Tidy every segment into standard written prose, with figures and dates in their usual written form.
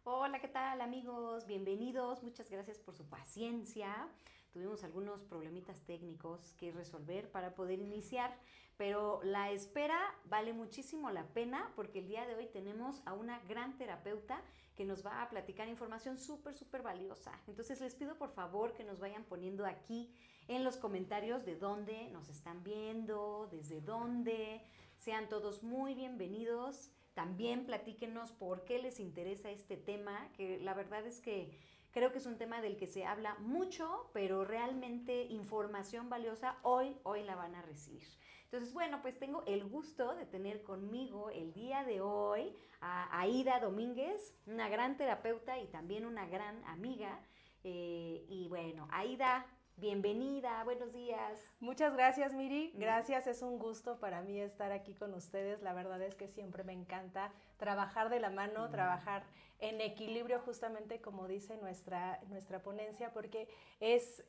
Hola, ¿qué tal amigos? Bienvenidos, muchas gracias por su paciencia. Tuvimos algunos problemitas técnicos que resolver para poder iniciar, pero la espera vale muchísimo la pena porque el día de hoy tenemos a una gran terapeuta que nos va a platicar información súper valiosa. Entonces les pido por favor que nos vayan poniendo aquí en los comentarios de dónde nos están viendo, desde dónde. Sean todos muy bienvenidos. También platíquenos por qué les interesa este tema, que la verdad es que creo que es un tema del que se habla mucho, pero realmente información valiosa hoy la van a recibir. Entonces, bueno, pues tengo el gusto de tener conmigo el día de hoy a Aida Domínguez, una gran terapeuta y también una gran amiga. Y bueno, Aida, bienvenida, buenos días. Muchas gracias, Miri. Gracias, es un gusto para mí estar aquí con ustedes. La verdad es que siempre me encanta trabajar de la mano, trabajar en equilibrio, justamente como dice nuestra ponencia, porque es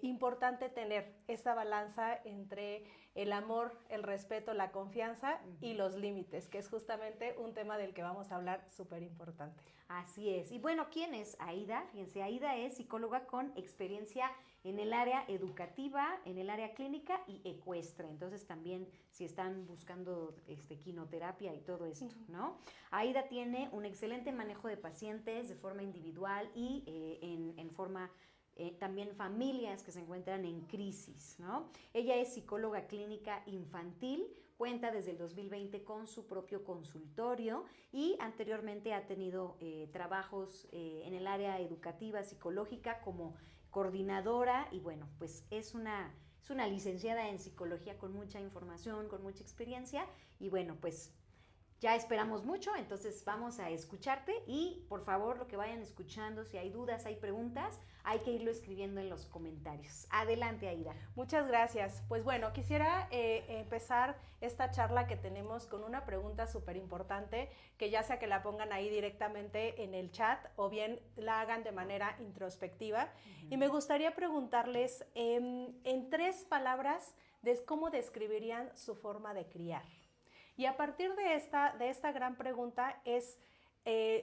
importante tener esa balanza entre el amor, el respeto, la confianza y los límites, que es justamente un tema del que vamos a hablar súper importante. Así es. Y bueno, ¿quién es Aida? Fíjense, Aida es psicóloga con experiencia en el área educativa, en el área clínica y ecuestre. Entonces también si están buscando quinoterapia y todo esto, ¿no? Aida tiene un excelente manejo de pacientes de forma individual y en forma también familias que se encuentran en crisis, ¿no? Ella es psicóloga clínica infantil, cuenta desde el 2020 con su propio consultorio y anteriormente ha tenido trabajos en el área educativa, psicológica como coordinadora y bueno, pues es una licenciada en psicología con mucha información, con mucha experiencia y bueno, pues ya esperamos mucho, entonces vamos a escucharte y por favor lo que vayan escuchando, si hay dudas, hay preguntas, hay que irlo escribiendo en los comentarios. Adelante, Aida. Muchas gracias. Pues bueno, quisiera empezar esta charla que tenemos con una pregunta súper importante, que ya sea que la pongan ahí directamente en el chat o bien la hagan de manera introspectiva. Y me gustaría preguntarles en 3 palabras cómo describirían su forma de criar. Y a partir de esta gran pregunta es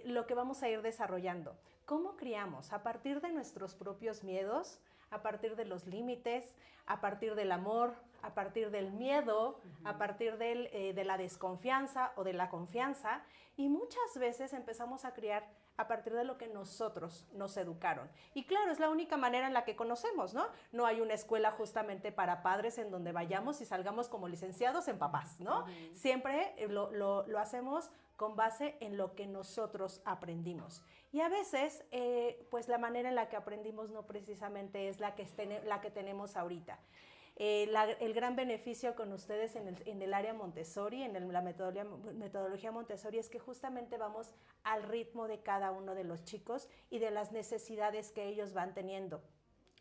lo que vamos a ir desarrollando. ¿Cómo criamos? A partir de nuestros propios miedos, a partir de los límites, a partir del amor, a partir del miedo, a partir de la desconfianza o de la confianza. Y muchas veces empezamos a criar a partir de lo que nosotros nos educaron. Y claro, es la única manera en la que conocemos, ¿no? No hay una escuela justamente para padres en donde vayamos y salgamos como licenciados en papás, ¿no? Siempre lo hacemos con base en lo que nosotros aprendimos. Y a veces, pues la manera en la que aprendimos no precisamente es la que tenemos ahorita. El gran beneficio con ustedes en el área Montessori, la metodología Montessori, es que justamente vamos al ritmo de cada uno de los chicos y de las necesidades que ellos van teniendo.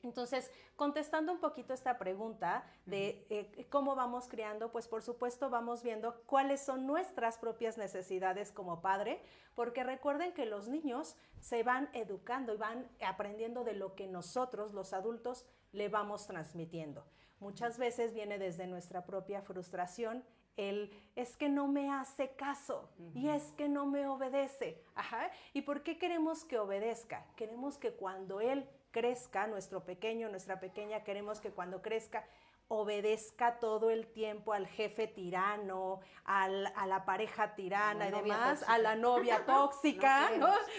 Entonces, contestando un poquito esta pregunta de cómo vamos criando, pues por supuesto vamos viendo cuáles son nuestras propias necesidades como padre, porque recuerden que los niños se van educando y van aprendiendo de lo que nosotros, los adultos, le vamos transmitiendo. Muchas veces viene desde nuestra propia frustración, es que no me hace caso y es que no me obedece. Ajá. ¿Y por qué queremos que obedezca? Queremos que cuando él crezca, nuestro pequeño, nuestra pequeña, queremos que cuando crezca obedezca todo el tiempo al jefe tirano, a la pareja tirana y demás, tóxica. A la novia tóxica,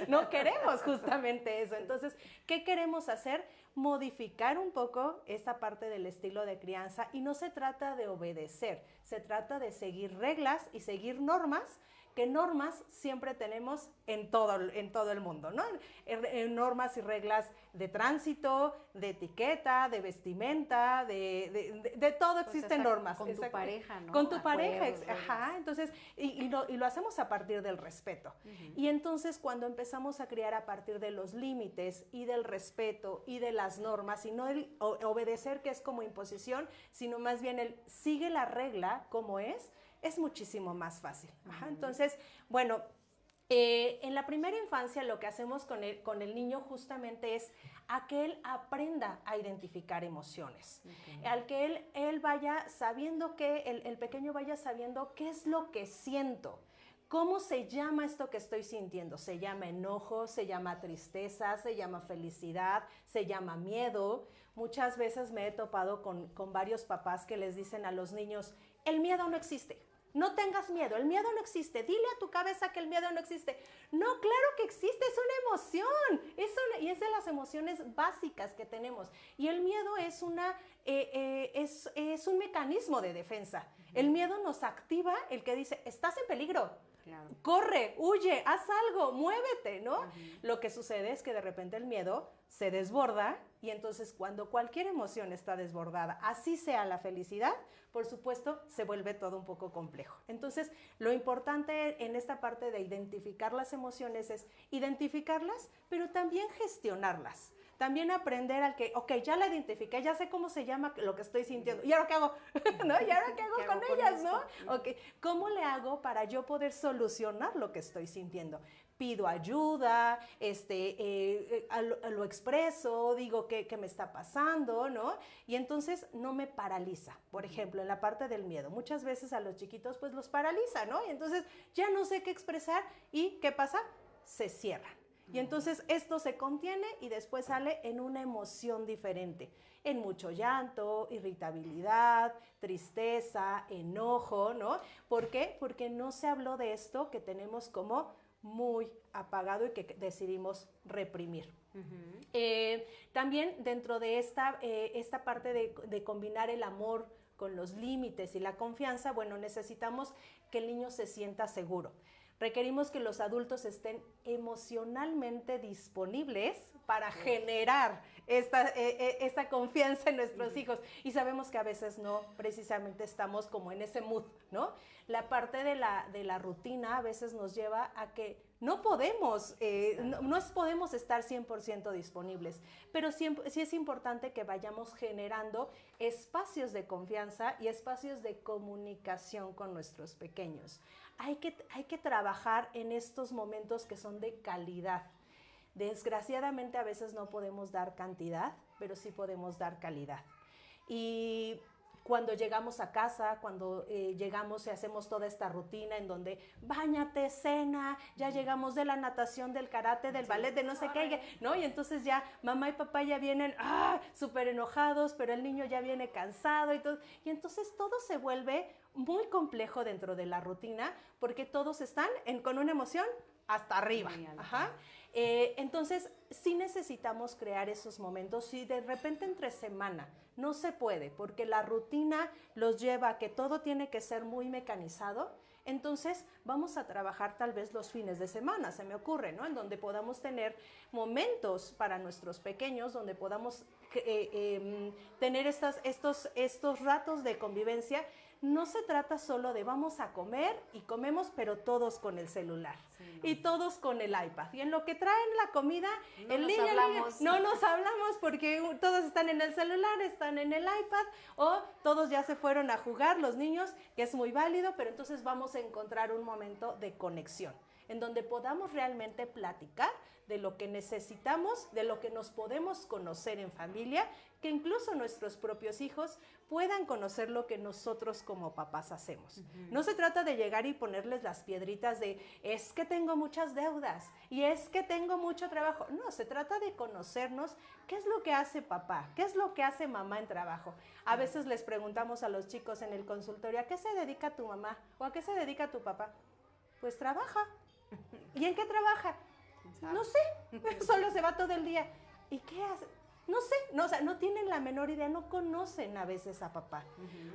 no queremos justamente eso. Entonces, ¿qué queremos hacer? Modificar un poco esta parte del estilo de crianza, y no se trata de obedecer, se trata de seguir reglas y seguir normas, que normas siempre tenemos en todo el mundo, ¿no? En normas y reglas de tránsito, de etiqueta, de vestimenta, de todo existen normas. Con tu pareja, ¿no? Con tu pareja, ajá. Entonces, y lo hacemos a partir del respeto. Y entonces cuando empezamos a criar a partir de los límites y del respeto y de las normas, y no el obedecer, que es como imposición, sino más bien el sigue la regla como es muchísimo más fácil. Ajá. Entonces, bueno, en la primera infancia lo que hacemos con el niño justamente es a que él aprenda a identificar emociones, al que él vaya sabiendo el pequeño vaya sabiendo qué es lo que siento, ¿Cómo se llama esto que estoy sintiendo? Se llama enojo, se llama tristeza, se llama felicidad, se llama miedo. Muchas veces me he topado con varios papás que les dicen a los niños, el miedo no existe. No tengas miedo, el miedo no existe. Dile a tu cabeza que el miedo no existe. No, claro que existe, es una emoción. Y es de las emociones básicas que tenemos. Y el miedo es un mecanismo de defensa. El miedo nos activa el que dice, estás en peligro. Claro. Corre, huye, haz algo, muévete, ¿no? Lo que sucede es que de repente el miedo se desborda y entonces cuando cualquier emoción está desbordada, así sea la felicidad, por supuesto, se vuelve todo un poco complejo. Entonces, lo importante en esta parte de identificar las emociones es identificarlas, pero también gestionarlas. También aprender al que, ok, ya la identifiqué, ya sé cómo se llama lo que estoy sintiendo. ¿Y ahora qué hago? ¿No? ¿Y ahora qué hago con ellas? ¿No? Okay. ¿Cómo le hago para yo poder solucionar lo que estoy sintiendo? Pido ayuda, lo expreso, digo qué me está pasando, ¿no? Y entonces no me paraliza. Por ejemplo, en la parte del miedo, muchas veces a los chiquitos pues los paraliza, ¿no? Y entonces ya no sé qué expresar y ¿qué pasa? Se cierran. Y entonces esto se contiene y después sale en una emoción diferente, en mucho llanto, irritabilidad, tristeza, enojo, ¿no? ¿Por qué? Porque no se habló de esto que tenemos como muy apagado y que decidimos reprimir. También dentro de esta parte de combinar el amor con los límites y la confianza, bueno, necesitamos que el niño se sienta seguro. Requerimos que los adultos estén emocionalmente disponibles para generar esta confianza en nuestros hijos. Y sabemos que a veces no, precisamente estamos como en ese mood, ¿no? La parte de la rutina a veces nos lleva a que no podemos estar 100% disponibles, pero sí es importante que vayamos generando espacios de confianza y espacios de comunicación con nuestros pequeños. Hay que trabajar en estos momentos que son de calidad. Desgraciadamente a veces no podemos dar cantidad, pero sí podemos dar calidad. Y cuando llegamos a casa, cuando llegamos y hacemos toda esta rutina en donde báñate, cena, ya llegamos de la natación, del karate, del ballet, de no sé qué, ¿no? Y entonces ya mamá y papá ya vienen súper enojados, pero el niño ya viene cansado y todo. Y entonces todo se vuelve muy complejo dentro de la rutina porque todos están con una emoción hasta arriba. Ajá. Entonces, sí necesitamos crear esos momentos. Si de repente entre semana no se puede, porque la rutina los lleva a que todo tiene que ser muy mecanizado, entonces vamos a trabajar tal vez los fines de semana, se me ocurre, ¿no? En donde podamos tener momentos para nuestros pequeños, donde podamos tener estos ratos de convivencia. No se trata solo de vamos a comer y comemos, pero todos con el celular y todos con el iPad. Y en lo que traen la comida, no nos hablamos porque todos están en el celular, están en el iPad o todos ya se fueron a jugar, los niños, que es muy válido, pero entonces vamos a encontrar un momento de conexión en donde podamos realmente platicar de lo que necesitamos, de lo que nos podemos conocer en familia, que incluso nuestros propios hijos puedan conocer lo que nosotros como papás hacemos. No se trata de llegar y ponerles las piedritas de es que tengo muchas deudas y es que tengo mucho trabajo. No, se trata de conocernos qué es lo que hace papá, qué es lo que hace mamá en trabajo. A veces les preguntamos a los chicos en el consultorio, ¿a qué se dedica tu mamá o a qué se dedica tu papá? Pues trabaja. ¿Y en qué trabaja? No sé, solo se va todo el día. ¿Y qué hace? No sé, no, o sea, no tienen la menor idea, no conocen a veces a papá.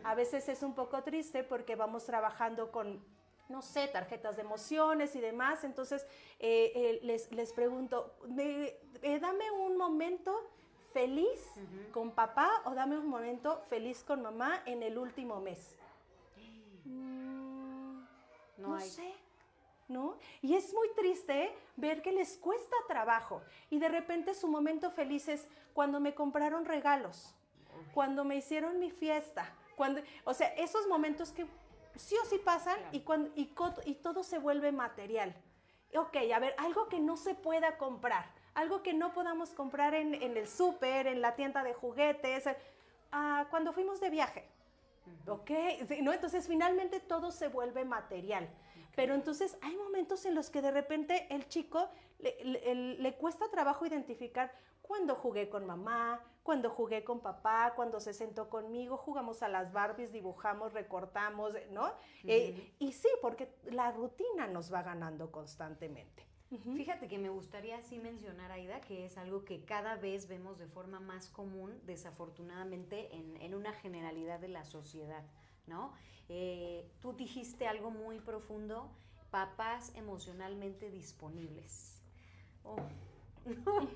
A veces es un poco triste porque vamos trabajando con, no sé, tarjetas de emociones y demás, entonces les pregunto, dame un momento feliz con papá o dame un momento feliz con mamá en el último mes. No sé. ¿No? Y es muy triste ver que les cuesta trabajo y de repente su momento feliz es cuando me compraron regalos, cuando me hicieron mi fiesta, o sea, esos momentos que sí o sí pasan, claro. y todo se vuelve material. Ok, a ver, algo que no se pueda comprar, algo que no podamos comprar en el súper, en la tienda de juguetes, cuando fuimos de viaje. ¿ok? Sí, ¿no? Entonces finalmente todo se vuelve material. Pero entonces hay momentos en los que de repente el chico le cuesta trabajo identificar cuando jugué con mamá, cuando jugué con papá, cuando se sentó conmigo, jugamos a las Barbies, dibujamos, recortamos, ¿no? Y sí, porque la rutina nos va ganando constantemente. Fíjate que me gustaría sí mencionar, Aida, que es algo que cada vez vemos de forma más común, desafortunadamente, en una generalidad de la sociedad, ¿no? Tú dijiste algo muy profundo, papás emocionalmente disponibles. Oh,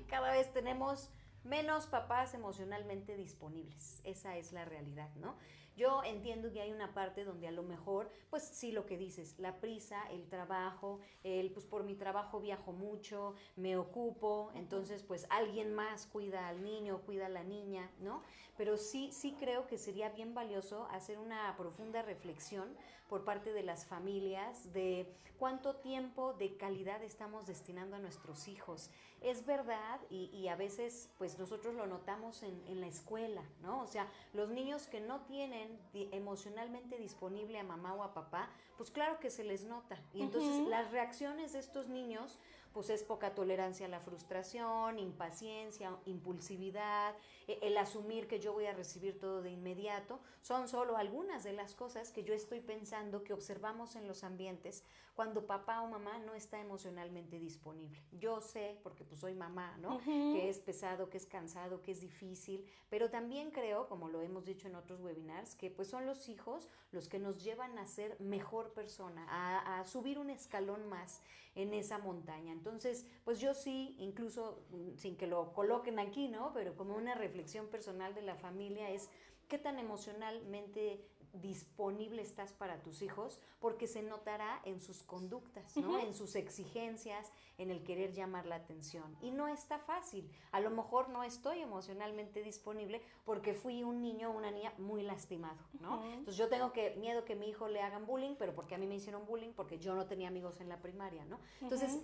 cada vez tenemos menos papás emocionalmente disponibles. Esa es la realidad, ¿no? Yo entiendo que hay una parte donde a lo mejor, pues sí, lo que dices, la prisa, el trabajo, pues por mi trabajo viajo mucho, me ocupo, entonces pues alguien más cuida al niño, cuida a la niña, ¿no? Pero sí creo que sería bien valioso hacer una profunda reflexión por parte de las familias de cuánto tiempo de calidad estamos destinando a nuestros hijos. Es verdad, y a veces pues nosotros lo notamos en la escuela, ¿no? O sea, los niños que no tienen emocionalmente disponible a mamá o a papá, pues claro que se les nota. Y entonces las reacciones de estos niños pues es poca tolerancia a la frustración, impaciencia, impulsividad, el asumir que yo voy a recibir todo de inmediato, son solo algunas de las cosas que yo estoy pensando que observamos en los ambientes cuando papá o mamá no está emocionalmente disponible. Yo sé, porque pues soy mamá, ¿no? Que es pesado, que es cansado, que es difícil, pero también creo, como lo hemos dicho en otros webinars, que pues son los hijos los que nos llevan a ser mejor persona, a subir un escalón más en esa montaña. Entonces, pues yo sí, incluso sin que lo coloquen aquí, ¿no? Pero como una reflexión personal de la familia es qué tan emocionalmente disponible estás para tus hijos, porque se notará en sus conductas, ¿no? En sus exigencias, en el querer llamar la atención. Y no está fácil. A lo mejor no estoy emocionalmente disponible porque fui un niño o una niña muy lastimado, ¿no? Entonces yo tengo miedo que mi hijo le hagan bullying, pero porque a mí me hicieron bullying, porque yo no tenía amigos en la primaria, ¿no? Entonces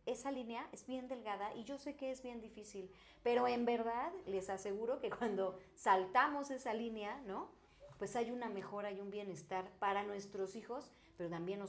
esa línea es bien delgada y yo sé que es bien difícil, pero en verdad les aseguro que cuando saltamos esa línea, ¿no? Pues hay una mejora, hay un bienestar para nuestros hijos, pero también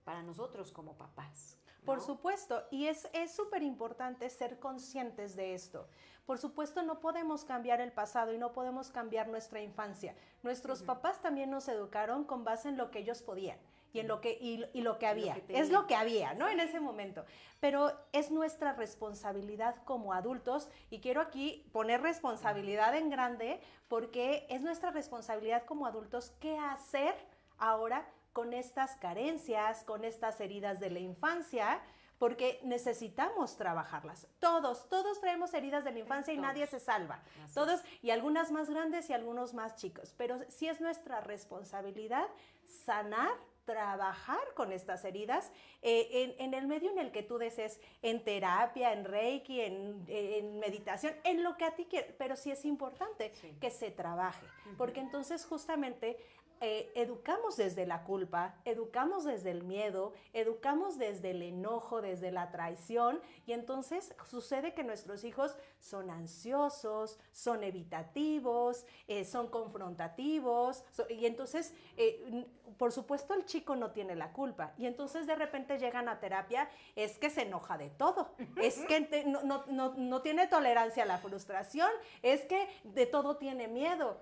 para nosotros como papás, ¿no? Por supuesto, y es súper importante ser conscientes de esto. Por supuesto, no podemos cambiar el pasado y no podemos cambiar nuestra infancia. Nuestros papás también nos educaron con base en lo que ellos podían y en lo que había. Es lo que había, ¿no? En ese momento. Pero es nuestra responsabilidad como adultos, y quiero aquí poner responsabilidad en grande, porque es nuestra responsabilidad como adultos qué hacer ahora con estas carencias, con estas heridas de la infancia, porque necesitamos trabajarlas. Todos traemos heridas de la infancia y nadie se salva. Todos, y algunas más grandes y algunos más chicos. Pero sí es nuestra responsabilidad sanar, trabajar con estas heridas en el medio en el que tú desees, en terapia, en reiki, en meditación, en lo que a ti quieras, pero sí es importante que se trabaje, porque entonces justamente educamos desde la culpa, educamos desde el miedo, educamos desde el enojo, desde la traición, y entonces sucede que nuestros hijos son ansiosos, son evitativos, son confrontativos, y entonces por supuesto el chico no tiene la culpa, y entonces de repente llegan a terapia, es que se enoja de todo, es que no tiene tolerancia a la frustración, es que de todo tiene miedo.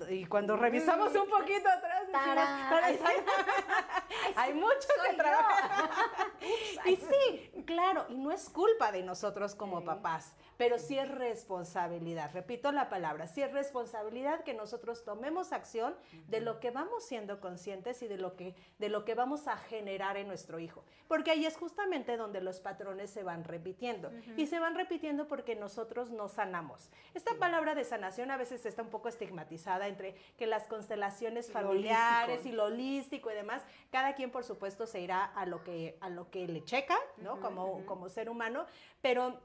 Y cuando revisamos un poquito atrás, hay mucho que trabajar. Y sí, claro, y no es culpa de nosotros como papás, pero sí es responsabilidad, repito la palabra, sí es responsabilidad que nosotros tomemos acción de lo que vamos siendo conscientes y de lo que vamos a generar en nuestro hijo, porque ahí es justamente donde los patrones se van repitiendo, y se van repitiendo porque nosotros no sanamos. Esta palabra de sanación a veces está un poco estigmatizada entre que las constelaciones familiares y lo holístico y demás, cada quien por supuesto se irá a lo que le checa, ¿no? Como ser humano, pero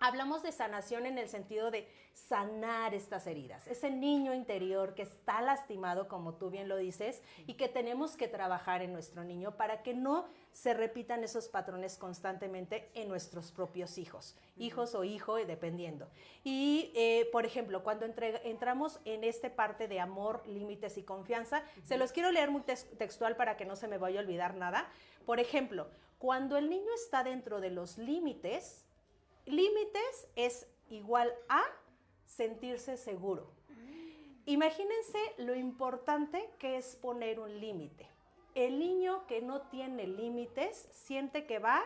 Hablamos de sanación en el sentido de sanar estas heridas, ese niño interior que está lastimado, como tú bien lo dices, y que tenemos que trabajar en nuestro niño para que no se repitan esos patrones constantemente en nuestros propios hijos, hijos o hijo, dependiendo. Y, por ejemplo, cuando entramos en esta parte de amor, límites y confianza, se los quiero leer muy textual para que no se me vaya a olvidar nada. Por ejemplo, cuando el niño está dentro de los límites, límites es igual a sentirse seguro. Imagínense lo importante que es poner un límite. El niño que no tiene límites siente que va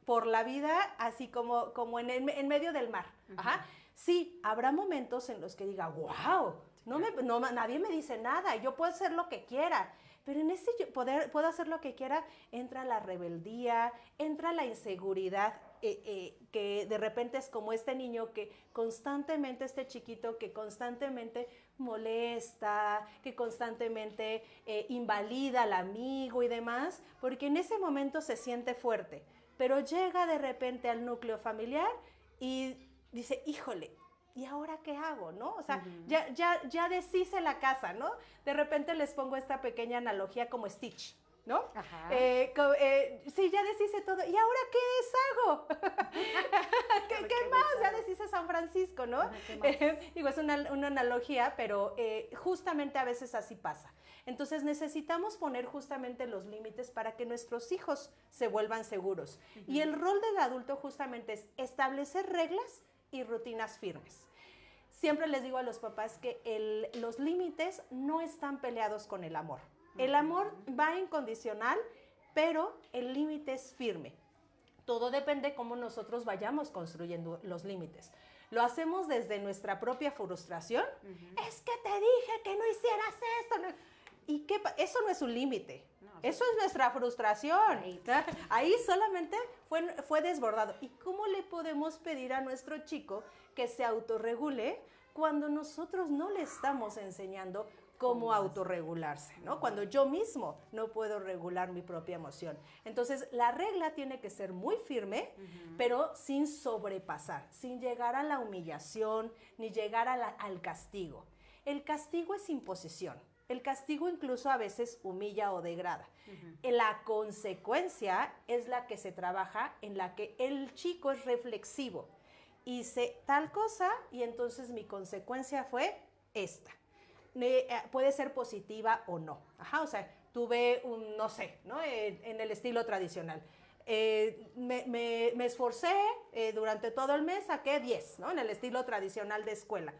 por la vida así como en medio del mar. Ajá. Sí, habrá momentos en los que diga, wow, nadie me dice nada, yo puedo hacer lo que quiera. Pero en ese puedo hacer lo que quiera, entra la rebeldía, entra la inseguridad, que de repente es como este niño que constantemente, este chiquito que constantemente molesta, que constantemente invalida al amigo y demás, porque en ese momento se siente fuerte, pero llega de repente al núcleo familiar y dice, híjole, ¿y ahora qué hago, no? O sea, ya deshice la casa, ¿no? De repente les pongo esta pequeña analogía como Stitch, ¿no? Sí, ya deshice todo. ¿Y ahora qué deshago? ¿Qué más? Ya deshice San Francisco, ¿no? Digo, es una analogía, pero justamente a veces así pasa. Entonces necesitamos poner justamente los límites para que nuestros hijos se vuelvan seguros. Y el rol del adulto justamente es establecer reglas y rutinas firmes. Siempre les digo a los papás que los límites no están peleados con el amor. El amor va incondicional, pero el límite es firme. Todo depende cómo nosotros vayamos construyendo los límites. Lo hacemos desde nuestra propia frustración. Es que te dije que no hicieras esto. ¿Y qué? Eso no es un límite. No, eso es nuestra frustración. Ahí solamente fue desbordado. ¿Y cómo le podemos pedir a nuestro chico que se autorregule cuando nosotros no le estamos enseñando cómo autorregularse, ¿no? Cuando yo mismo no puedo regular mi propia emoción. Entonces, la regla tiene que ser muy firme, pero sin sobrepasar, sin llegar a la humillación, ni llegar al castigo. El castigo es imposición. El castigo incluso a veces humilla o degrada. La consecuencia es la que se trabaja, en la que el chico es reflexivo. Hice tal cosa y entonces mi consecuencia fue esta. Puede ser positiva o no. O sea, tuve no sé, ¿no? En el estilo tradicional. Me esforcé durante todo el mes, saqué 10, ¿no? En el estilo tradicional de escuela.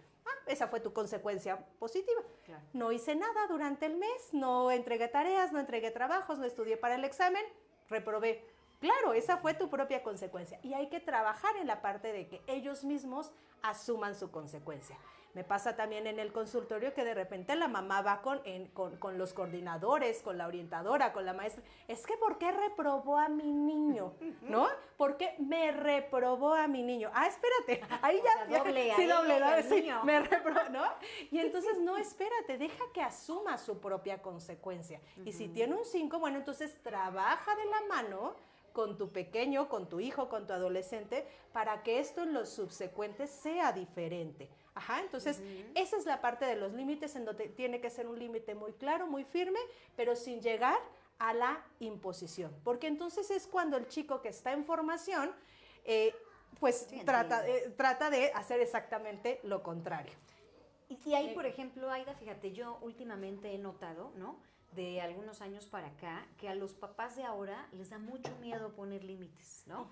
Esa fue tu consecuencia positiva. Claro. No hice nada durante el mes, no entregué tareas, no entregué trabajos, no estudié para el examen, reprobé. Claro, esa fue tu propia consecuencia. Y hay que trabajar en la parte de que ellos mismos asuman su consecuencia. Me pasa también en el consultorio que de repente la mamá va con los coordinadores, con la orientadora, con la maestra. Es que ¿por qué reprobó a mi niño? ¿No? ¿Por qué me reprobó a mi niño? Espérate. Ahí ya. Doble, sí, doble, ¿no? Sí, me reprobó, ¿no? Y entonces, no, espérate, deja que asuma su propia consecuencia. Y si tiene un 5, bueno, entonces trabaja de la mano con tu pequeño, con tu hijo, con tu adolescente, para que esto en los subsecuentes sea diferente. Entonces, esa es la parte de los límites, en donde tiene que ser un límite muy claro, muy firme, pero sin llegar a la imposición. Porque entonces es cuando el chico que está en formación, pues sí, trata de hacer exactamente lo contrario. Y ahí, por ejemplo, Aida, fíjate, yo últimamente he notado, ¿no?, de algunos años para acá, que a los papás de ahora les da mucho miedo poner límites, ¿no?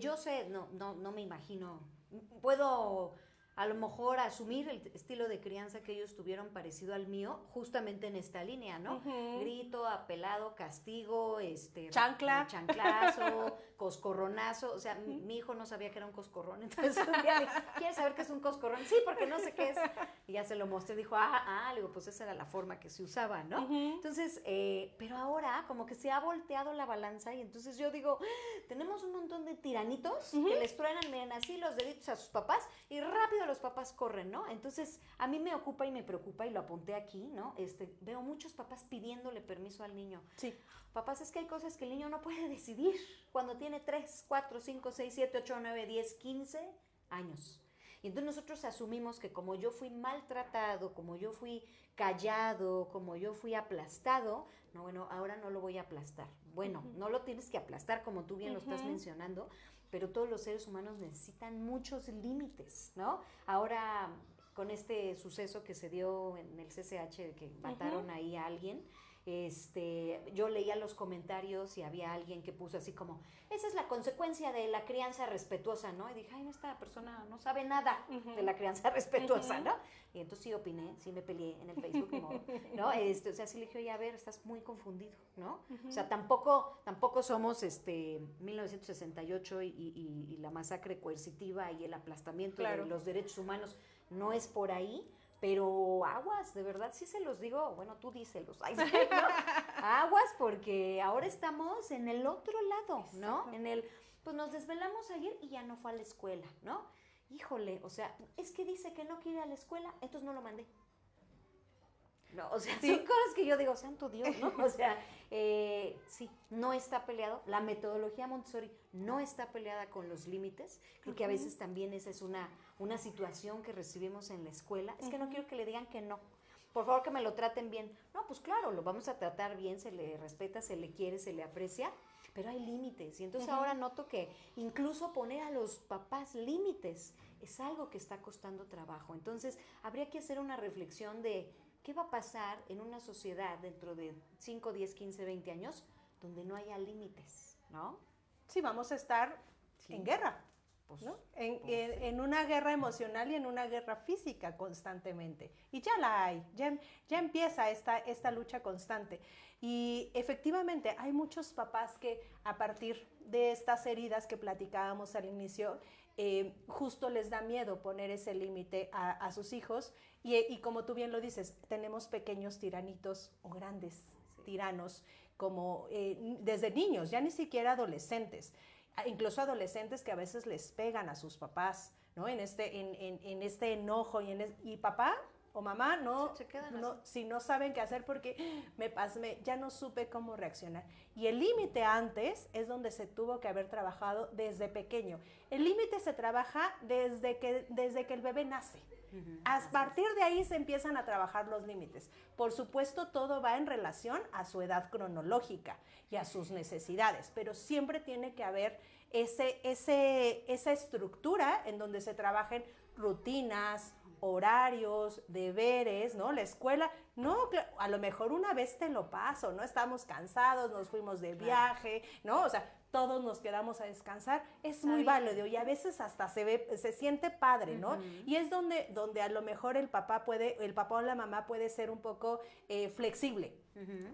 Yo sé, no me imagino, puedo a lo mejor asumir el estilo de crianza que ellos tuvieron parecido al mío, justamente en esta línea, ¿no? Grito, apelado, castigo, chanclazo, coscorronazo. O sea, mi hijo no sabía que era un coscorrón, entonces un día le dije, ¿quieres saber qué es un coscorrón? Sí, porque no sé qué es. Y ya se lo mostré, dijo, le digo, pues esa era la forma que se usaba, ¿no? Entonces, pero ahora como que se ha volteado la balanza y entonces yo digo, tenemos un montón de tiranitos que les truenan, miren, así los deditos a sus papás y rápido rápido los papás corren, ¿no? Entonces, a mí me ocupa y me preocupa, y lo apunté aquí, ¿no? Veo muchos papás pidiéndole permiso al niño. Sí. Papás, es que hay cosas que el niño no puede decidir cuando tiene 3, 4, 5, 6, 7, 8, 9, 10, 15 años. Y entonces nosotros asumimos que como yo fui maltratado, como yo fui callado, como yo fui aplastado, no, bueno, ahora no lo voy a aplastar. Bueno, no lo tienes que aplastar como tú bien lo estás mencionando, pero todos los seres humanos necesitan muchos límites, ¿no? Ahora, con este suceso que se dio en el CCH, de que mataron ahí a alguien, yo leía los comentarios y había alguien que puso así como, esa es la consecuencia de la crianza respetuosa, ¿no? Y dije, ay, no, esta persona no sabe nada de la crianza respetuosa, ¿no? Y entonces sí opiné, sí me peleé en el Facebook, ¿no? O sea, sí le dije, oye, a ver, estás muy confundido, ¿no? O sea, tampoco somos 1968 y la masacre coercitiva y el aplastamiento de los derechos humanos, no es por ahí. Pero aguas, de verdad, sí se los digo, bueno, tú díselos, ¿no? Aguas, porque ahora estamos en el otro lado, ¿no? Pues nos desvelamos ayer y ya no fue a la escuela, ¿no? Híjole, o sea, es que dice que no quiere ir a la escuela, entonces no lo mandé. No, o sea, son cosas que yo digo, santo Dios, ¿no? O sea, sí, no está peleado. La metodología Montessori no está peleada con los límites. Creo que a veces también esa es una situación que recibimos en la escuela. Es que no quiero que le digan que no. Por favor, que me lo traten bien. No, pues claro, lo vamos a tratar bien, se le respeta, se le quiere, se le aprecia, pero hay límites. Y entonces ahora noto que incluso poner a los papás límites es algo que está costando trabajo. Entonces, habría que hacer una reflexión de ¿qué va a pasar en una sociedad dentro de 5, 10, 15, 20 años donde no haya límites, ¿no? Sí, vamos a estar en guerra, ¿no? En una guerra emocional y en una guerra física constantemente. Y ya la hay, ya empieza esta lucha constante. Y efectivamente hay muchos papás que a partir de estas heridas que platicábamos al inicio, justo les da miedo poner ese límite a sus hijos y como tú bien lo dices, tenemos pequeños tiranitos o grandes tiranos como desde niños, ya ni siquiera adolescentes, incluso adolescentes que a veces les pegan a sus papás, ¿no? En este enojo y papá o mamá si no saben qué hacer porque me pasmé, ya no supe cómo reaccionar. Y el límite antes es donde se tuvo que haber trabajado desde pequeño. El límite se trabaja desde que el bebé nace. A partir de ahí se empiezan a trabajar los límites. Por supuesto, todo va en relación a su edad cronológica y a sus necesidades, pero siempre tiene que haber esa estructura en donde se trabajen rutinas, horarios, deberes, ¿no? La escuela, no, a lo mejor una vez te lo paso, ¿no? Estamos cansados, nos fuimos de viaje, ¿no? O sea, todos nos quedamos a descansar, es muy válido y a veces hasta se siente padre, ¿no? Y es donde a lo mejor el papá o la mamá puede ser un poco flexible,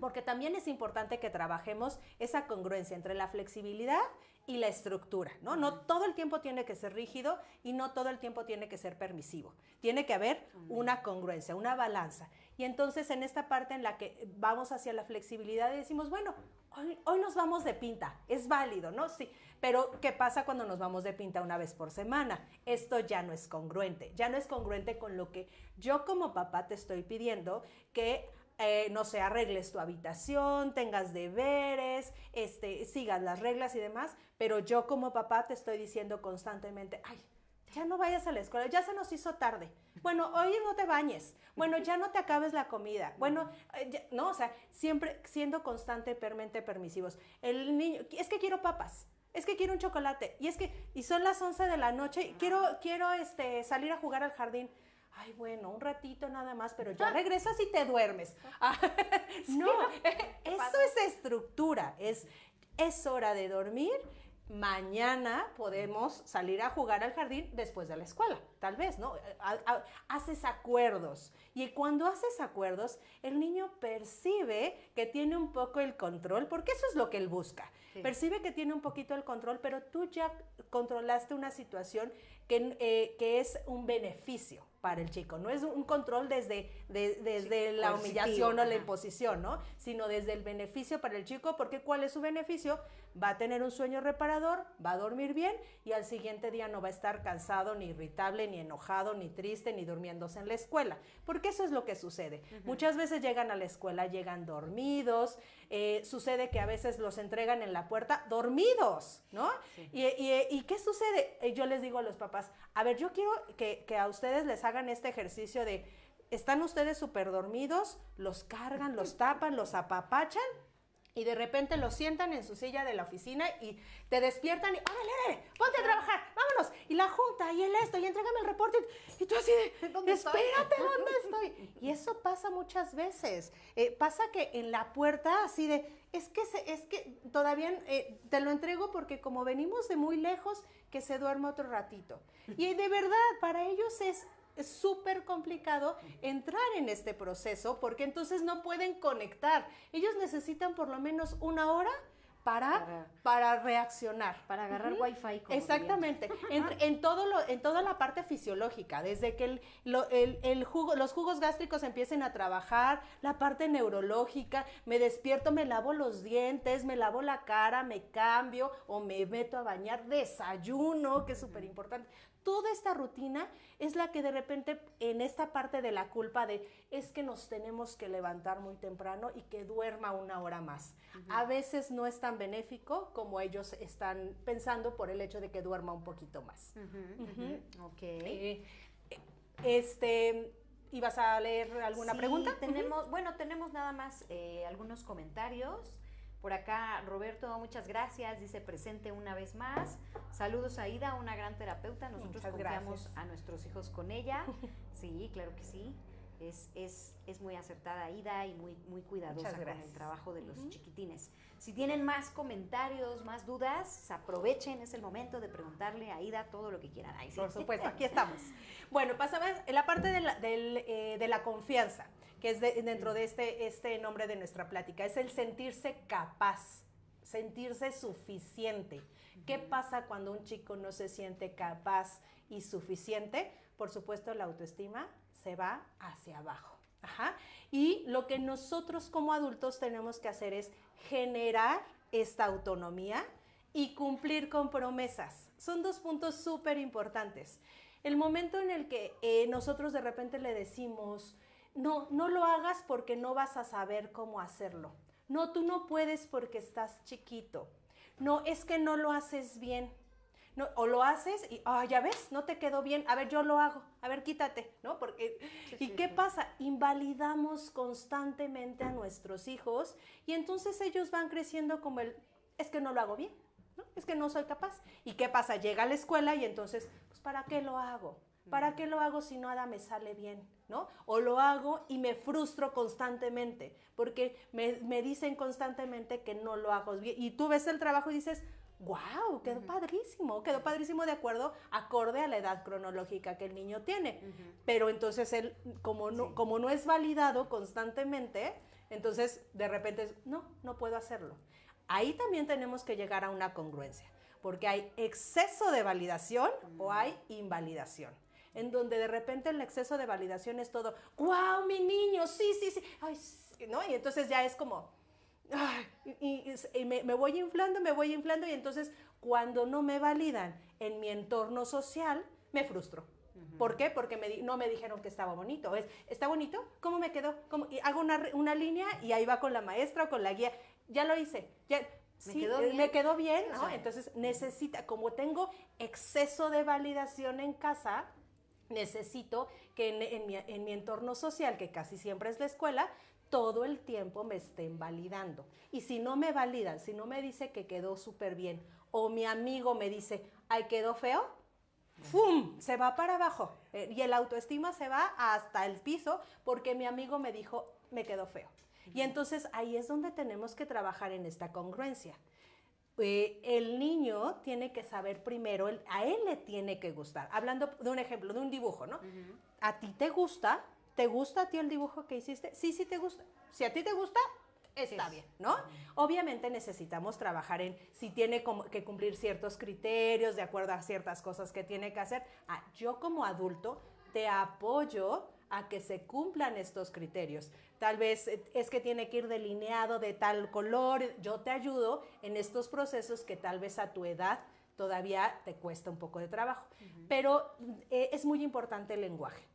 porque también es importante que trabajemos esa congruencia entre la flexibilidad y la estructura, ¿no? No todo el tiempo tiene que ser rígido y no todo el tiempo tiene que ser permisivo. Tiene que haber una congruencia, una balanza. Y entonces en esta parte en la que vamos hacia la flexibilidad y decimos, bueno, hoy nos vamos de pinta, es válido, ¿no? Sí, pero ¿qué pasa cuando nos vamos de pinta una vez por semana? Esto ya no es congruente con lo que yo como papá te estoy pidiendo que no sé, arregles tu habitación, tengas deberes, sigas las reglas y demás, pero yo como papá te estoy diciendo constantemente, ay, ya no vayas a la escuela, ya se nos hizo tarde, bueno, hoy no te bañes, bueno, ya no te acabes la comida, bueno, no, o sea, siempre siendo constantemente permisivos. El niño, es que quiero papas, es que quiero un chocolate, y son las 11 de la noche, quiero salir a jugar al jardín. Ay, bueno, un ratito nada más, pero ya regresas y te duermes. No, eso es estructura, es hora de dormir. Mañana podemos salir a jugar al jardín después de la escuela, tal vez, ¿no? Haces acuerdos y cuando haces acuerdos, el niño percibe que tiene un poco el control, porque eso es lo que él busca. Sí. Percibe que tiene un poquito el control, pero tú ya controlaste una situación que es un beneficio para el chico. No es un control desde la positivo, humillación o la ajá. imposición, ¿no? Sino desde el beneficio para el chico, porque ¿cuál es su beneficio? Va a tener un sueño reparador, va a dormir bien y al siguiente día no va a estar cansado, ni irritable, ni enojado, ni triste, ni durmiéndose en la escuela. Porque eso es lo que sucede. Muchas veces llegan a la escuela, llegan dormidos, sucede que a veces los entregan en la puerta dormidos, ¿no? Sí. ¿Y qué sucede? Yo les digo a los papás, a ver, yo quiero que a ustedes les hagan este ejercicio de, están ustedes súper dormidos, los cargan, los tapan, los apapachan, y de repente los sientan en su silla de la oficina y te despiertan y, órale, ponte a trabajar, vámonos, y la junta, y el esto, y entrégame el reporte, y tú así de, ¿Dónde estoy? espérate, ¿dónde estoy? Y eso pasa muchas veces, pasa que en la puerta así de, es que todavía te lo entrego porque como venimos de muy lejos, que se duerma otro ratito. Y de verdad, para ellos es súper complicado entrar en este proceso porque entonces no pueden conectar. Ellos necesitan por lo menos una hora para reaccionar. Para agarrar wifi. Como Exactamente, en toda la parte fisiológica, desde que los jugos gástricos empiecen a trabajar, la parte neurológica, me despierto, me lavo los dientes, me lavo la cara, me cambio o me meto a bañar, desayuno, que es súper importante. Toda esta rutina es la que de repente en esta parte de la culpa de es que nos tenemos que levantar muy temprano y que duerma una hora más. A veces no es tan benéfico como ellos están pensando por el hecho de que duerma un poquito más. Ok. ¿Ibas a leer alguna pregunta? Tenemos nada más algunos comentarios. Por acá, Roberto, muchas gracias, dice presente una vez más. Saludos a Ida, una gran terapeuta. Nosotros Muchas confiamos gracias. a nuestros hijos con ella. Sí, claro que sí. Es muy acertada Ida y muy cuidadosa con el trabajo de los chiquitines. Si tienen más comentarios, más dudas, aprovechen, es el momento de preguntarle a Ida todo lo que quieran. Ahí sí. Por supuesto, aquí estamos. Bueno, pasamos en la parte de la confianza, que es dentro de este nombre de nuestra plática, es el sentirse capaz, sentirse suficiente. ¿Qué pasa cuando un chico no se siente capaz y suficiente? Por supuesto, la autoestima se va hacia abajo. Ajá. Y lo que nosotros como adultos tenemos que hacer es generar esta autonomía y cumplir con promesas. Son dos puntos súper importantes. El momento en el que nosotros de repente le decimos, no lo hagas porque no vas a saber cómo hacerlo. No, tú no puedes porque estás chiquito. No, es que no lo haces bien. No, o lo haces y, ya ves, no te quedó bien, a ver, yo lo hago, a ver, quítate, ¿no? Porque, ¿y qué pasa? Invalidamos constantemente a nuestros hijos y entonces ellos van creciendo como es que no lo hago bien, ¿no? Es que no soy capaz. ¿Y qué pasa? Llega a la escuela y entonces, pues, ¿para qué lo hago? ¿Para qué lo hago si nada me sale bien? ¿No? O lo hago y me frustro constantemente porque me dicen constantemente que no lo hago bien. Y tú ves el trabajo y dices, ¡wow! Quedó padrísimo de acorde a la edad cronológica que el niño tiene. Pero entonces él, como no es validado constantemente, entonces de repente no puedo hacerlo. Ahí también tenemos que llegar a una congruencia, porque hay exceso de validación o hay invalidación. En donde de repente el exceso de validación es todo, ¡wow, mi niño! Sí. Ay, sí, ¿no? Y entonces ya es como, y me voy inflando y entonces cuando no me validan en mi entorno social, me frustro. ¿Por qué? Porque no me dijeron que estaba bonito. ¿Está bonito? ¿Cómo me quedó? Y hago una línea y ahí va con la maestra o con la guía. Ya lo hice. Me quedó bien, ¿no? O sea, entonces como tengo exceso de validación en casa, necesito que en mi entorno social, que casi siempre es la escuela, todo el tiempo me estén validando. Y si no me validan, si no me dice que quedó súper bien, o mi amigo me dice, ay, quedó feo, ¡fum! Se va para abajo. Y el autoestima se va hasta el piso porque mi amigo me dijo, me quedó feo. Y entonces ahí es donde tenemos que trabajar en esta congruencia. El niño tiene que saber primero, a él le tiene que gustar. Hablando de un ejemplo, de un dibujo, ¿no? ¿A ti te gusta? ¿Te gusta a ti el dibujo que hiciste? Sí te gusta. Si a ti te gusta, está bien, ¿no? Obviamente necesitamos trabajar en si tiene que cumplir ciertos criterios de acuerdo a ciertas cosas que tiene que hacer. Yo como adulto te apoyo a que se cumplan estos criterios. Tal vez es que tiene que ir delineado de tal color, yo te ayudo en estos procesos que tal vez a tu edad todavía te cuesta un poco de trabajo. Pero es muy importante el lenguaje.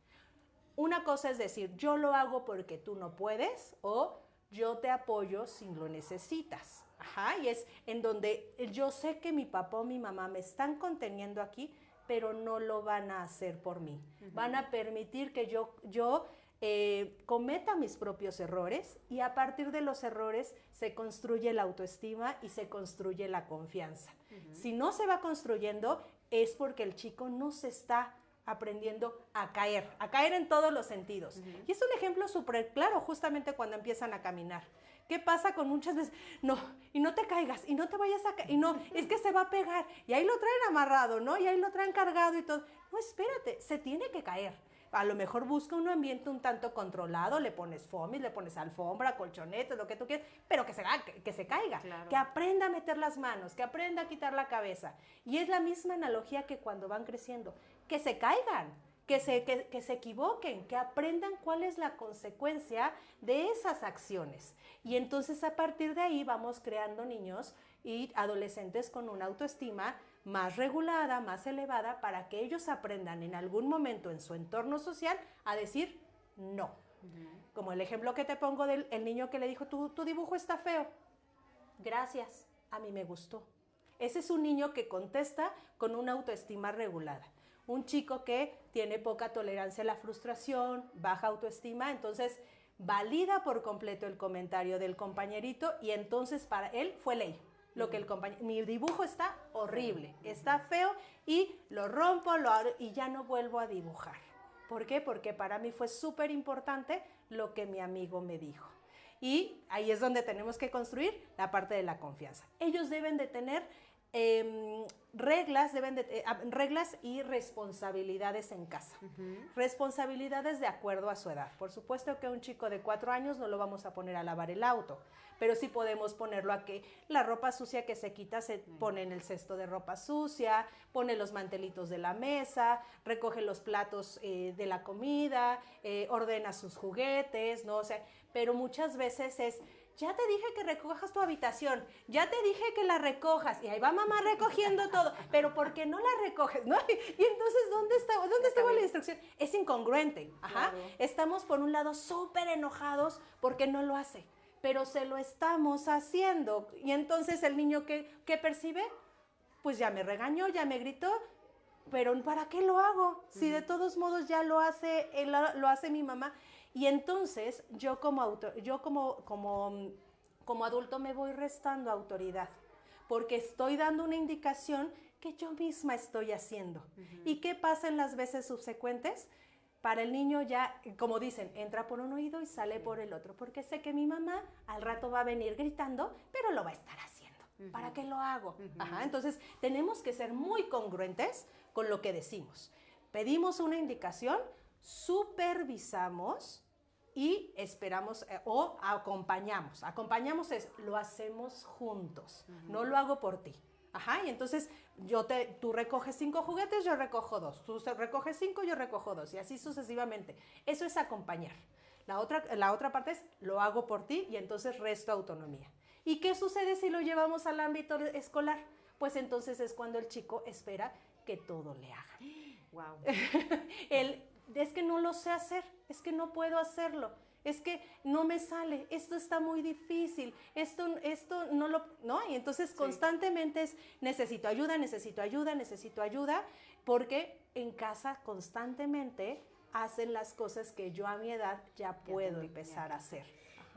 Una cosa es decir, yo lo hago porque tú no puedes, o yo te apoyo si lo necesitas. Ajá, y es en donde yo sé que mi papá o mi mamá me están conteniendo aquí, pero no lo van a hacer por mí. Van a permitir que yo cometa mis propios errores, y a partir de los errores se construye la autoestima y se construye la confianza. Si no se va construyendo, es porque el chico no se está aprendiendo a caer en todos los sentidos. Y es un ejemplo súper claro justamente cuando empiezan a caminar. ¿Qué pasa con muchas veces? No, y no te caigas, y no te vayas a caer, y no, es que se va a pegar, y ahí lo traen amarrado, ¿no? Y ahí lo traen cargado y todo. No, espérate, se tiene que caer. A lo mejor busca un ambiente un tanto controlado, le pones foamy, le pones alfombra, colchonetes, lo que tú quieras, pero que se caiga, claro. Que aprenda a meter las manos, que aprenda a quitar la cabeza. Y es la misma analogía que cuando van creciendo, que se caigan, que se equivoquen, que aprendan cuál es la consecuencia de esas acciones. Y entonces a partir de ahí vamos creando niños y adolescentes con una autoestima más regulada, más elevada, para que ellos aprendan en algún momento en su entorno social a decir no. Como el ejemplo que te pongo del niño que le dijo, tu dibujo está feo. Gracias, a mí me gustó. Ese es un niño que contesta con una autoestima regulada. Un chico que tiene poca tolerancia a la frustración, baja autoestima, entonces valida por completo el comentario del compañerito, y entonces para él fue ley. Lo que mi dibujo está horrible, está feo, y lo rompo, y ya no vuelvo a dibujar. ¿Por qué? Porque para mí fue súper importante lo que mi amigo me dijo. Y ahí es donde tenemos que construir la parte de la confianza. Ellos deben de tener reglas y responsabilidades en casa. Responsabilidades de acuerdo a su edad. Por supuesto que a un chico de 4 años no lo vamos a poner a lavar el auto, pero sí podemos ponerlo a que la ropa sucia que se quita se pone en el cesto de ropa sucia, pone los mantelitos de la mesa, recoge los platos de la comida, ordena sus juguetes, ¿no? O sea, pero muchas veces es, ya te dije que recojas tu habitación, ya te dije que la recojas, y ahí va mamá recogiendo todo, pero ¿por qué no la recoges? ¿No? Y entonces, ¿dónde estaba la instrucción? Es incongruente. Ajá. Claro. Estamos por un lado súper enojados porque no lo hace, pero se lo estamos haciendo. Y entonces el niño ¿qué percibe? Pues ya me regañó, ya me gritó, pero ¿para qué lo hago? Si de todos modos ya lo hace mi mamá. Y entonces yo como adulto me voy restando autoridad, porque estoy dando una indicación que yo misma estoy haciendo. ¿Y qué pasa en las veces subsecuentes? Para el niño ya, como dicen, entra por un oído y sale por el otro, porque sé que mi mamá al rato va a venir gritando, pero lo va a estar haciendo. ¿Para qué lo hago? Ajá, entonces tenemos que ser muy congruentes con lo que decimos. Pedimos una indicación, supervisamos y esperamos o acompañamos. Acompañamos es, lo hacemos juntos, no lo hago por ti. Ajá, y entonces tú recoges 5 juguetes, yo recojo 2. Tú recoges 5, yo recojo 2, y así sucesivamente. Eso es acompañar. La otra parte es, lo hago por ti, y entonces resto autonomía. ¿Y qué sucede si lo llevamos al ámbito escolar? Pues entonces es cuando el chico espera que todo le hagan. Wow. Es que no lo sé hacer, es que no puedo hacerlo, es que no me sale, esto está muy difícil, esto ¿no? Y entonces constantemente es, necesito ayuda, porque en casa constantemente hacen las cosas que yo a mi edad ya puedo empezar a hacer.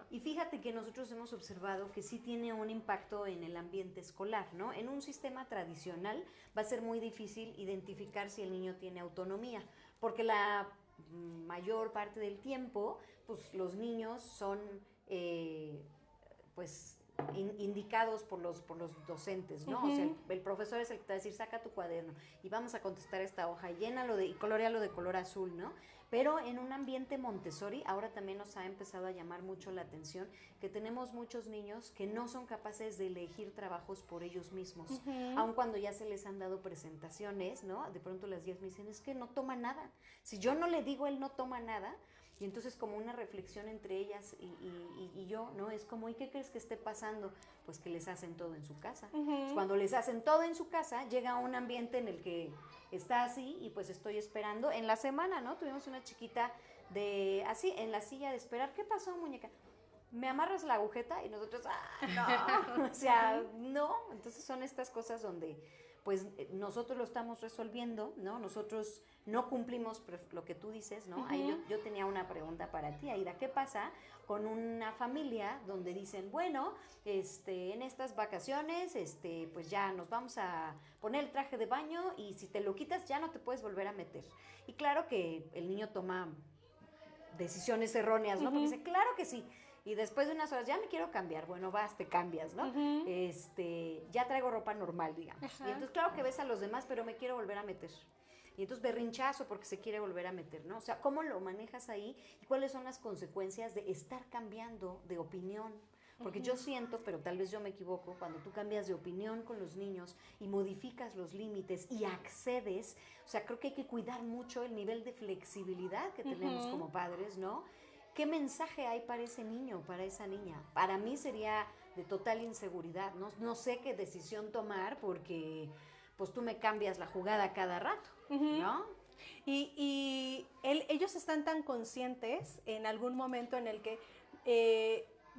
Y fíjate que nosotros hemos observado que sí tiene un impacto en el ambiente escolar, ¿no? En un sistema tradicional va a ser muy difícil identificar si el niño tiene autonomía, porque la mayor parte del tiempo, pues los niños son, pues indicados por los docentes, ¿no? O sea, el profesor es el que te va a decir, saca tu cuaderno y vamos a contestar esta hoja, y colorealo de color azul, ¿no? Pero en un ambiente Montessori, ahora también nos ha empezado a llamar mucho la atención que tenemos muchos niños que no son capaces de elegir trabajos por ellos mismos, aun cuando ya se les han dado presentaciones, ¿no? De pronto las guías me dicen, es que no toma nada. Si yo no le digo, él no toma nada. Y entonces como una reflexión entre ellas y yo, ¿no? Es como, ¿y qué crees que esté pasando? Pues que les hacen todo en su casa. Pues cuando les hacen todo en su casa, llega un ambiente en el que está así y pues estoy esperando. En la semana, ¿no? Tuvimos una chiquita así, en la silla de esperar. ¿Qué pasó, muñeca? ¿Me amarras la agujeta? Y nosotros, no. O sea, no. Entonces son estas cosas donde pues nosotros lo estamos resolviendo, ¿no? Nosotros no cumplimos lo que tú dices, ¿no? Ahí yo tenía una pregunta para ti, Aida. ¿Qué pasa con una familia donde dicen, bueno, en estas vacaciones, pues ya nos vamos a poner el traje de baño y si te lo quitas ya no te puedes volver a meter? Y claro que el niño toma decisiones erróneas, ¿no? Porque dice, claro que sí. Y después de unas horas, ya me quiero cambiar. Bueno, vas, te cambias, ¿no? Ya traigo ropa normal, digamos. Y entonces, claro que ves a los demás, pero me quiero volver a meter. Y entonces berrinchazo porque se quiere volver a meter, ¿no? O sea, ¿cómo lo manejas ahí? ¿Y cuáles son las consecuencias de estar cambiando de opinión? Porque yo siento, pero tal vez yo me equivoco, cuando tú cambias de opinión con los niños y modificas los límites y accedes, o sea, creo que hay que cuidar mucho el nivel de flexibilidad que tenemos como padres, ¿no? ¿Qué mensaje hay para ese niño, para esa niña? Para mí sería de total inseguridad. No sé qué decisión tomar porque pues tú me cambias la jugada cada rato, ¿no? Y ellos están tan conscientes en algún momento en el que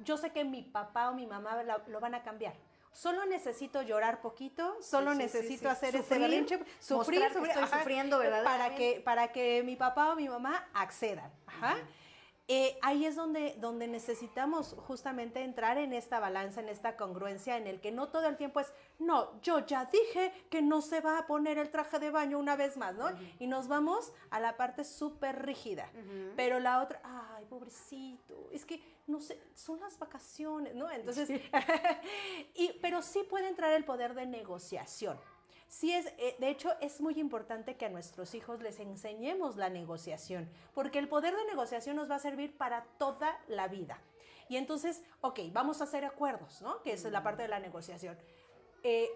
yo sé que mi papá o mi mamá lo van a cambiar. Solo necesito llorar poquito, solo necesito hacer ese berrinche, sufrir, estoy sufriendo, ¿verdad? Para que mi papá o mi mamá accedan. Ahí es donde necesitamos justamente entrar en esta balanza, en esta congruencia, en el que no todo el tiempo es, no, yo ya dije que no se va a poner el traje de baño una vez más, ¿no? Y nos vamos a la parte súper rígida. Pero la otra, ay, pobrecito, es que, no sé, son las vacaciones, ¿no? Entonces, pero sí puede entrar el poder de negociación. Sí de hecho, es muy importante que a nuestros hijos les enseñemos la negociación, porque el poder de negociación nos va a servir para toda la vida. Y entonces, ok, vamos a hacer acuerdos, ¿no? Que es la parte de la negociación.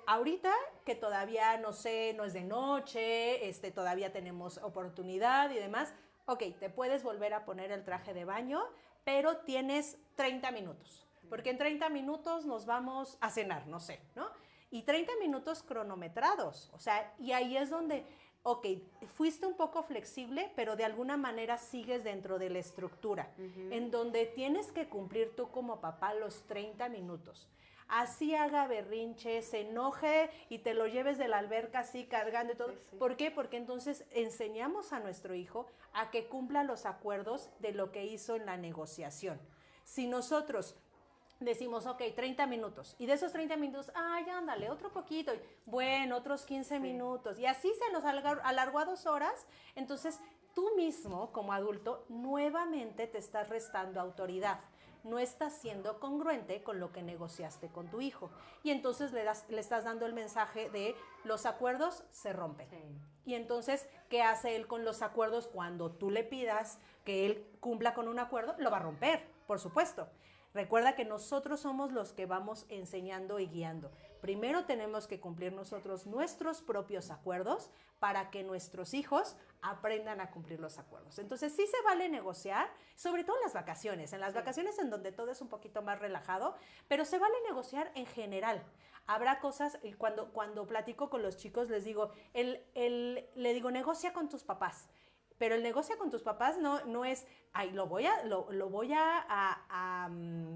Ahorita que todavía, no sé, no es de noche, todavía tenemos oportunidad y demás, ok, te puedes volver a poner el traje de baño, pero tienes 30 minutos, porque en 30 minutos nos vamos a cenar, no sé, ¿no? Y 30 minutos cronometrados, o sea, y ahí es donde, ok, fuiste un poco flexible, pero de alguna manera sigues dentro de la estructura, en donde tienes que cumplir tú como papá los 30 minutos. Así haga berrinche, se enoje y te lo lleves de la alberca así cargando y todo. Sí. ¿Por qué? Porque entonces enseñamos a nuestro hijo a que cumpla los acuerdos de lo que hizo en la negociación. Si nosotros decimos, ok, 30 minutos. Y de esos 30 minutos, ay, ándale, otro poquito. Bueno, otros 15 minutos. Y así se nos alargó a 2 horas. Entonces, tú mismo, como adulto, nuevamente te estás restando autoridad. No estás siendo congruente con lo que negociaste con tu hijo. Y entonces le estás dando el mensaje de los acuerdos se rompen. Sí. Y entonces, ¿qué hace él con los acuerdos? Cuando tú le pidas que él cumpla con un acuerdo, lo va a romper, por supuesto. Recuerda que nosotros somos los que vamos enseñando y guiando. Primero tenemos que cumplir nosotros nuestros propios acuerdos para que nuestros hijos aprendan a cumplir los acuerdos. Entonces sí se vale negociar, sobre todo en las vacaciones. En las vacaciones en donde todo es un poquito más relajado, pero se vale negociar en general. Habrá cosas, cuando platico con los chicos les digo, le digo, negocia con tus papás. Pero el negocio con tus papás no es, ay, lo voy a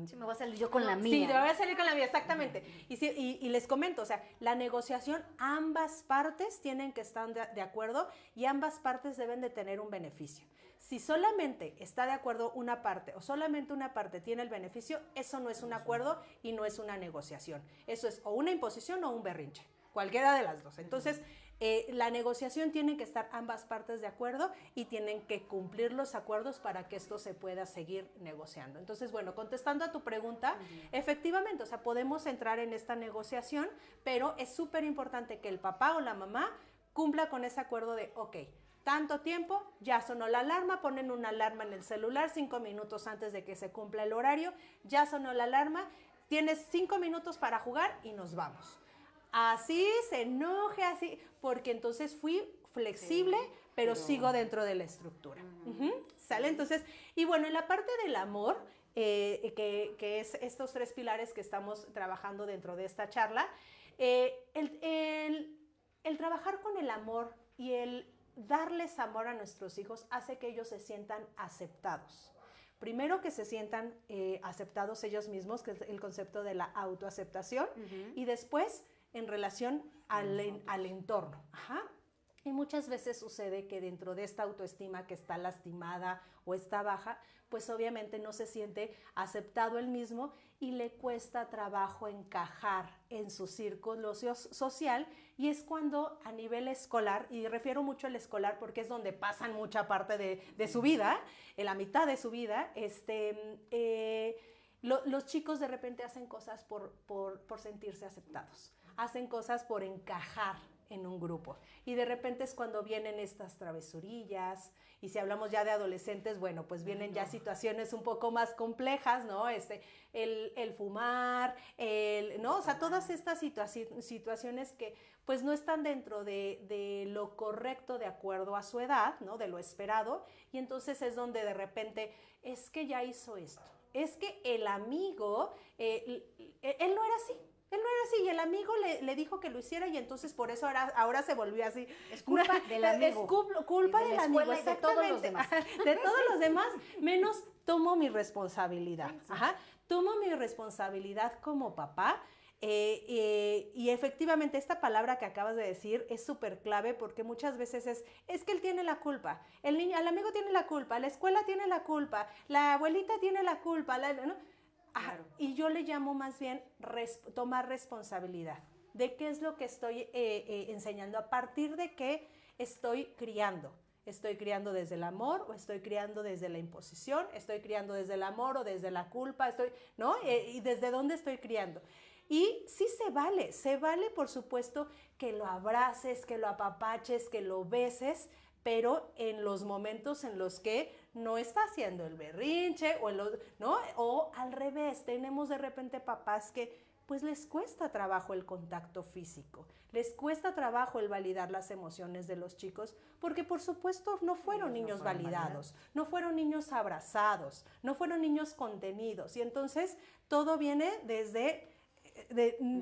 sí, me voy a salir yo con la mía. Sí, te voy a salir con la mía, exactamente. Y les comento, o sea, la negociación, ambas partes tienen que estar de acuerdo y ambas partes deben de tener un beneficio. Si solamente está de acuerdo una parte o solamente una parte tiene el beneficio, eso no es un acuerdo y no es una negociación. Eso es o una imposición o un berrinche. cualquiera de las dos. Entonces, la negociación tiene que estar ambas partes de acuerdo y tienen que cumplir los acuerdos para que esto se pueda seguir negociando. Entonces, bueno, contestando a tu pregunta, efectivamente, o sea, podemos entrar en esta negociación, pero es súper importante que el papá o la mamá cumpla con ese acuerdo de, ok, tanto tiempo, ya sonó la alarma, ponen una alarma en el celular 5 minutos antes de que se cumpla el horario, ya sonó la alarma, tienes 5 minutos para jugar y nos vamos. Así se enoje, así, porque entonces fui flexible, pero sigo dentro de la estructura. ¿Sale? Entonces, y bueno, en la parte del amor, que es estos 3 pilares que estamos trabajando dentro de esta charla, el trabajar con el amor y el darles amor a nuestros hijos hace que ellos se sientan aceptados. Primero que se sientan aceptados ellos mismos, que es el concepto de la autoaceptación, y después en relación al entorno. Y muchas veces sucede que dentro de esta autoestima que está lastimada o está baja, pues obviamente no se siente aceptado él mismo y le cuesta trabajo encajar en su círculo social, y es cuando a nivel escolar, y refiero mucho al escolar porque es donde pasan mucha parte de su vida, en la mitad de su vida, los chicos de repente hacen cosas por sentirse aceptados, hacen cosas por encajar en un grupo, y de repente es cuando vienen estas travesurillas, y si hablamos ya de adolescentes, bueno, pues vienen ya situaciones un poco más complejas, ¿no? El fumar, ¿no? O sea, todas estas situaciones que pues no están dentro de lo correcto de acuerdo a su edad, ¿no? De lo esperado, y entonces es donde de repente, es que ya hizo esto, es que el amigo, él no era así. Él no era así, y el amigo le dijo que lo hiciera, y entonces por eso ahora se volvió así. Es culpa del amigo. Es culpa del amigo, y de todos los demás. De todos los demás, menos tomo mi responsabilidad. Tomo mi responsabilidad como papá. Y efectivamente esta palabra que acabas de decir es súper clave, porque muchas veces es que él tiene la culpa, el amigo tiene la culpa, la escuela tiene la culpa, la abuelita tiene la culpa, ¿no? Claro. Y yo le llamo más bien tomar responsabilidad de qué es lo que estoy enseñando, a partir de qué estoy criando. ¿Estoy criando desde el amor o estoy criando desde la imposición? ¿Estoy criando desde el amor o desde la culpa? ¿No? ¿Y desde dónde estoy criando? Y sí se vale por supuesto que lo abraces, que lo apapaches, que lo beses, pero en los momentos en los que no está haciendo el berrinche, ¿no? O al revés, tenemos de repente papás que pues les cuesta trabajo el contacto físico, les cuesta trabajo el validar las emociones de los chicos, porque por supuesto no fueron niños validados, no fueron niños abrazados, no fueron niños contenidos, y entonces todo viene desde...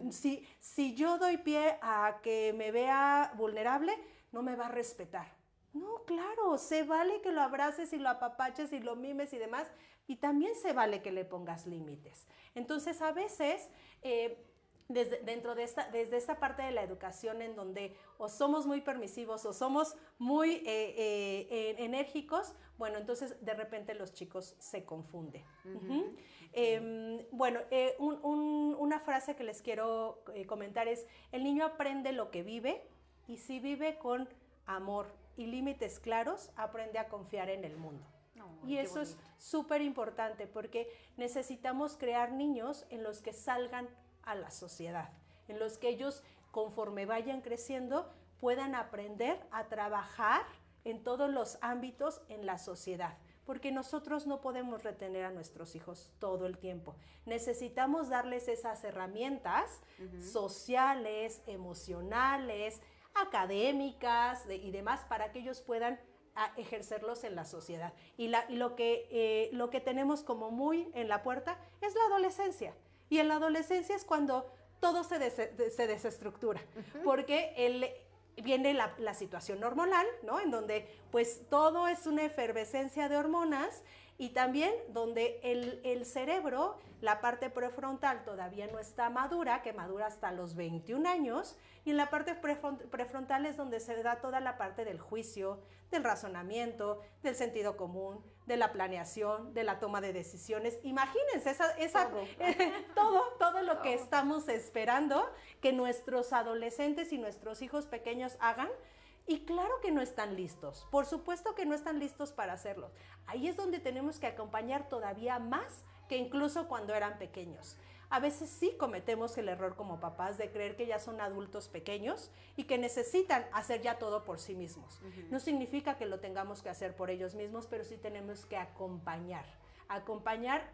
si yo doy pie a que me vea vulnerable, no me va a respetar. No, claro, se vale que lo abraces y lo apapaches y lo mimes y demás, y también se vale que le pongas límites. Entonces, a veces, desde esta parte de la educación en donde o somos muy permisivos o somos muy enérgicos, bueno, entonces de repente los chicos se confunden. Bueno, una frase que les quiero comentar es: el niño aprende lo que vive, y si vive con amor y límites claros, aprende a confiar en el mundo. Y eso es súper importante, porque necesitamos crear niños en los que salgan a la sociedad, en los que ellos, conforme vayan creciendo, puedan aprender a trabajar en todos los ámbitos en la sociedad, porque nosotros no podemos retener a nuestros hijos todo el tiempo. Necesitamos darles esas herramientas sociales, emocionales, académicas y demás, para que ellos puedan ejercerlos en la sociedad. Y lo que tenemos como muy en la puerta es la adolescencia. Y en la adolescencia es cuando todo se desestructura, porque viene la situación hormonal, ¿no? En donde pues todo es una efervescencia de hormonas, y también donde el cerebro, la parte prefrontal todavía no está madura, que madura hasta los 21 años, y en la parte prefrontal es donde se da toda la parte del juicio, del razonamiento, del sentido común, de la planeación, de la toma de decisiones. Imagínense todo lo que estamos esperando que nuestros adolescentes y nuestros hijos pequeños hagan. Y claro que no están listos, por supuesto que no están listos para hacerlo. Ahí es donde tenemos que acompañar todavía más que incluso cuando eran pequeños. A veces sí cometemos el error como papás de creer que ya son adultos pequeños y que necesitan hacer ya todo por sí mismos. No significa que lo tengamos que hacer por ellos mismos, pero sí tenemos que acompañar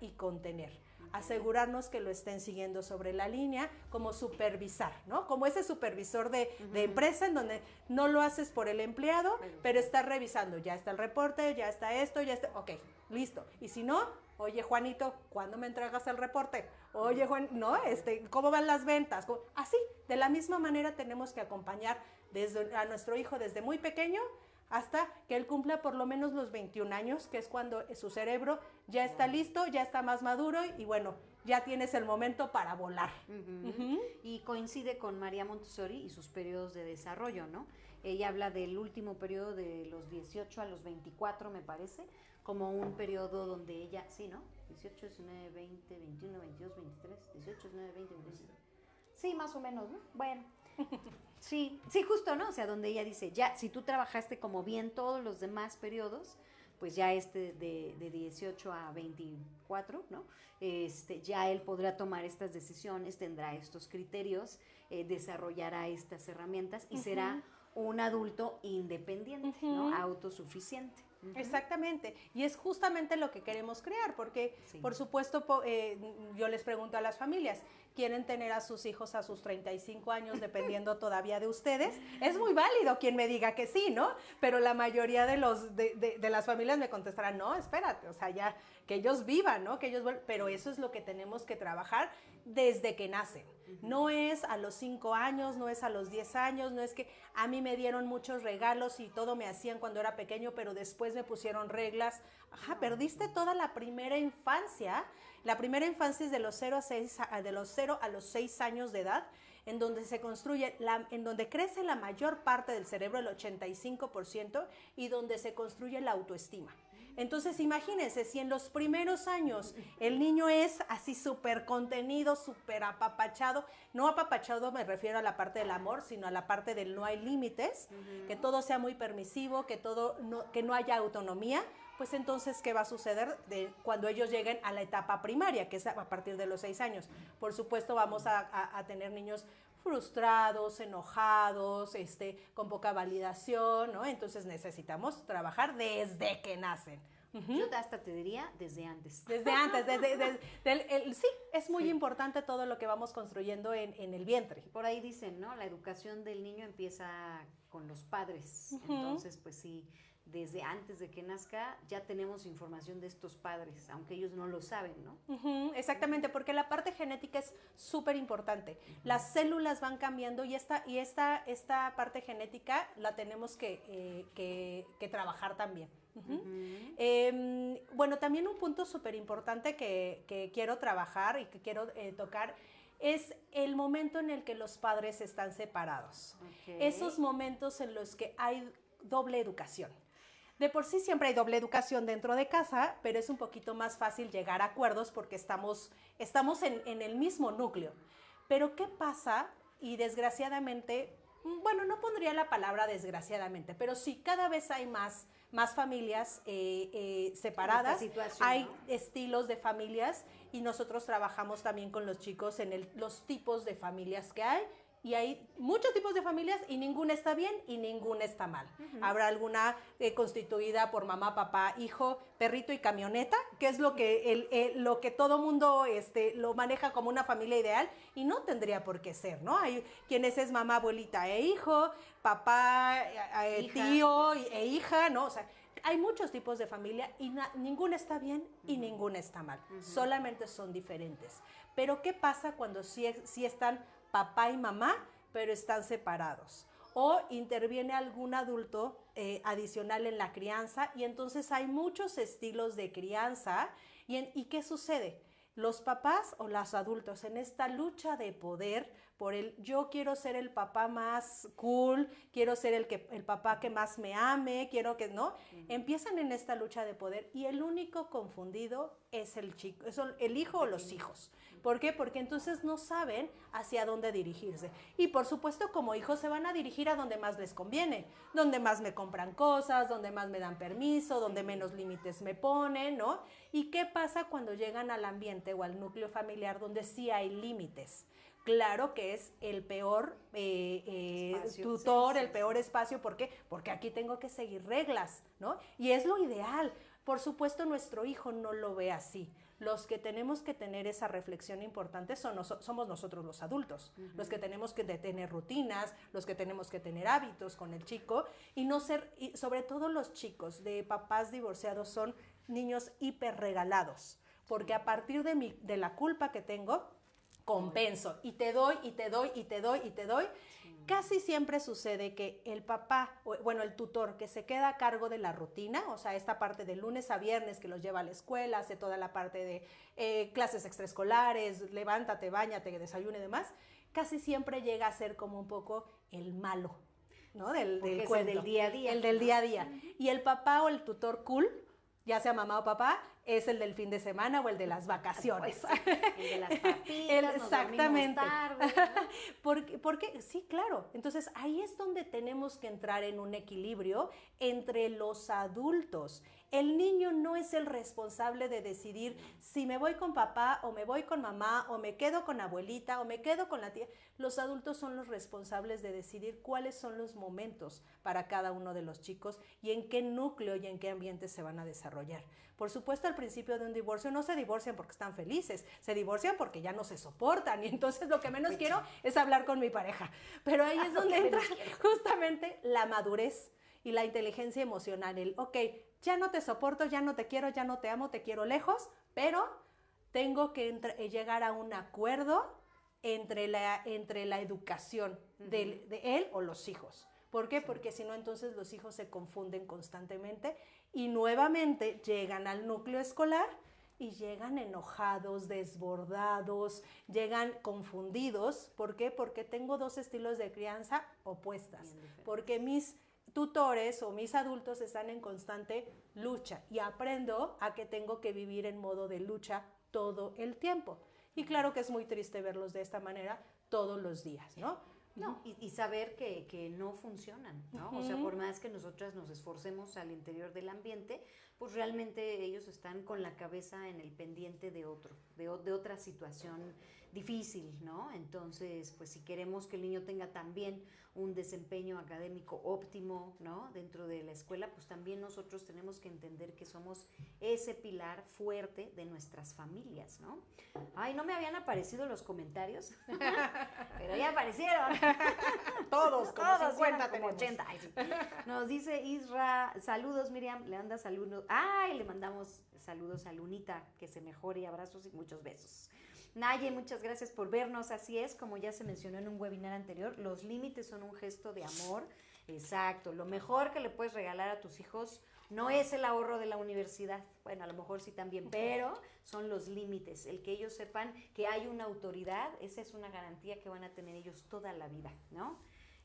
y contener. Asegurarnos que lo estén siguiendo sobre la línea, como supervisar, ¿no? Como ese supervisor de empresa en donde no lo haces por el empleado, pero estás revisando, ya está el reporte, ya está esto, ya está, ok, listo. Y si no, oye Juanito, ¿cuándo me entregas el reporte? Oye Juan, ¿no? ¿Cómo van las ventas? Así, de la misma manera tenemos que acompañar a nuestro hijo desde muy pequeño hasta que él cumpla por lo menos los 21 años, que es cuando su cerebro ya está listo, ya está más maduro y bueno, ya tienes el momento para volar. Y coincide con María Montessori y sus periodos de desarrollo, ¿no? Ella habla del último periodo de los 18 a los 24, me parece, como un periodo donde ella, sí, ¿no? 18, 19, 20, 21, 22, 23, 18, 19, 20, 25. Sí, más o menos, ¿no? Bueno. Sí, justo, ¿no? O sea, donde ella dice, ya, si tú trabajaste como bien todos los demás periodos, pues ya de 18 a 24, ¿no? Ya él podrá tomar estas decisiones, tendrá estos criterios, desarrollará estas herramientas y será un adulto independiente, ¿no? Autosuficiente. Exactamente, y es justamente lo que queremos crear, porque por supuesto yo les pregunto a las familias, ¿quieren tener a sus hijos a sus 35 años dependiendo todavía de ustedes? Es muy válido quien me diga que sí, ¿no? Pero la mayoría de las familias me contestarán, no, espérate, o sea, ya que ellos vivan, ¿no? Pero eso es lo que tenemos que trabajar desde que nacen. No es a los 5 años, no es a los 10 años, no es que a mí me dieron muchos regalos y todo me hacían cuando era pequeño, pero después me pusieron reglas. Ajá, perdiste toda la primera infancia. La primera infancia es de los 0 a los 6 años de edad, en donde se construye, en donde crece la mayor parte del cerebro, el 85%, y donde se construye la autoestima. Entonces, imagínense, si en los primeros años el niño es así súper contenido, súper apapachado, no apapachado me refiero a la parte del amor, sino a la parte del no hay límites, que todo sea muy permisivo, que no haya autonomía, pues entonces, ¿qué va a suceder cuando ellos lleguen a la etapa primaria, que es a partir de los 6 años? Por supuesto, vamos a tener niños frustrados, enojados, con poca validación, ¿no? Entonces necesitamos trabajar desde que nacen. Yo hasta te diría desde antes. Desde antes, sí, es muy importante todo lo que vamos construyendo en el vientre. Por ahí dicen, ¿no? La educación del niño empieza con los padres. Entonces, pues sí, desde antes de que nazca ya tenemos información de estos padres, aunque ellos no lo saben, ¿no? Exactamente, porque la parte genética es súper importante. Las células van cambiando y esta parte genética la tenemos que trabajar también. Bueno, también un punto súper importante que quiero trabajar y que quiero tocar es el momento en el que los padres están separados. Esos momentos en los que hay doble educación. De por sí siempre hay doble educación dentro de casa, pero es un poquito más fácil llegar a acuerdos porque estamos en el mismo núcleo. Pero ¿qué pasa? Y desgraciadamente, bueno, no pondría la palabra desgraciadamente, pero sí cada vez hay más familias separadas, hay estilos de familias y nosotros trabajamos también con los chicos en los tipos de familias que hay. Y hay muchos tipos de familias y ninguna está bien y ninguna está mal. Habrá alguna constituida por mamá, papá, hijo, perrito y camioneta, que es lo que todo mundo lo maneja como una familia ideal y no tendría por qué ser, ¿no? Hay quienes es mamá, abuelita e hijo, papá, tío e hija, ¿no? O sea, hay muchos tipos de familia y ninguna está bien y ninguna está mal. Solamente son diferentes. Pero ¿qué pasa cuando sí están papá y mamá, pero están separados? o interviene algún adulto adicional en la crianza, y entonces hay muchos estilos de crianza. ¿Y qué sucede? Los papás o los adultos en esta lucha de poder por el yo quiero ser el papá más cool, quiero ser el papá que más me ame, quiero que, ¿no? Empiezan en esta lucha de poder y el único confundido es el chico, es el hijo o los hijos. ¿Por qué? Porque entonces no saben hacia dónde dirigirse. Y por supuesto, como hijos se van a dirigir a donde más les conviene, donde más me compran cosas, donde más me dan permiso, donde menos límites me ponen, ¿no? ¿Y qué pasa cuando llegan al ambiente o al núcleo familiar donde sí hay límites? Claro que es el peor tutor, el peor espacio. ¿Por qué? Porque aquí tengo que seguir reglas, ¿no? Y es lo ideal. Por supuesto, nuestro hijo no lo ve así. Los que tenemos que tener esa reflexión importante somos nosotros los adultos, los que tenemos que tener rutinas, los que tenemos que tener hábitos con el chico y no ser, y sobre todo los chicos de papás divorciados son niños hiperregalados, porque a partir de la culpa que tengo, compenso y te doy, y te doy, y te doy, y te doy. Casi siempre sucede que el papá, bueno, el tutor que se queda a cargo de la rutina, o sea, esta parte de lunes a viernes que los lleva a la escuela, hace toda la parte de clases extraescolares, levántate, báñate, desayune y demás, casi siempre llega a ser como un poco el malo, ¿no? Del cuento. El del día a día. El del día a día. Y el papá o el tutor cool, ya sea mamá o papá, es el del fin de semana o el de las vacaciones. Pues, el de las papitas, exactamente. Nos dormimos tarde, ¿no? Porque, sí, claro. Entonces, ahí es donde tenemos que entrar en un equilibrio entre los adultos. El niño no es el responsable de decidir si me voy con papá o me voy con mamá o me quedo con abuelita o me quedo con la tía. Los adultos son los responsables de decidir cuáles son los momentos para cada uno de los chicos y en qué núcleo y en qué ambiente se van a desarrollar. Por supuesto, al principio de un divorcio no se divorcian porque están felices, se divorcian porque ya no se soportan y entonces lo que menos quiero es hablar con mi pareja. Pero ahí es donde entra justamente la madurez y la inteligencia emocional. Ok, ya no te soporto, ya no te quiero, ya no te amo, te quiero lejos, pero tengo que llegar a un acuerdo entre la educación de él o los hijos. ¿Por qué? Porque si no, entonces los hijos se confunden constantemente y nuevamente llegan al núcleo escolar y llegan enojados, desbordados, llegan confundidos. ¿Por qué? Porque tengo dos estilos de crianza opuestas. Porque mis tutores o mis adultos están en constante lucha y aprendo a que tengo que vivir en modo de lucha todo el tiempo. Y claro que es muy triste verlos de esta manera todos los días, ¿no? No, y saber que no funcionan, ¿no? O sea, por más que nosotras nos esforcemos al interior del ambiente, pues realmente ellos están con la cabeza en el pendiente de otra situación difícil, ¿no? Entonces, pues si queremos que el niño tenga también un desempeño académico óptimo, ¿no? Dentro de la escuela, pues también nosotros tenemos que entender que somos ese pilar fuerte de nuestras familias, ¿no? Ay, no me habían aparecido los comentarios, pero ya aparecieron. Todos, como 50 como 80. Ay, sí. Nos dice Isra, saludos Miriam, le manda saludos. Ay, le mandamos saludos a Lunita, que se mejore, abrazos y muchos besos. Naye, muchas gracias por vernos. Así es, como ya se mencionó en un webinar anterior, los límites son un gesto de amor. Exacto, lo mejor que le puedes regalar a tus hijos no es el ahorro de la universidad, bueno, a lo mejor sí también, pero son los límites, el que ellos sepan que hay una autoridad, esa es una garantía que van a tener ellos toda la vida, ¿no?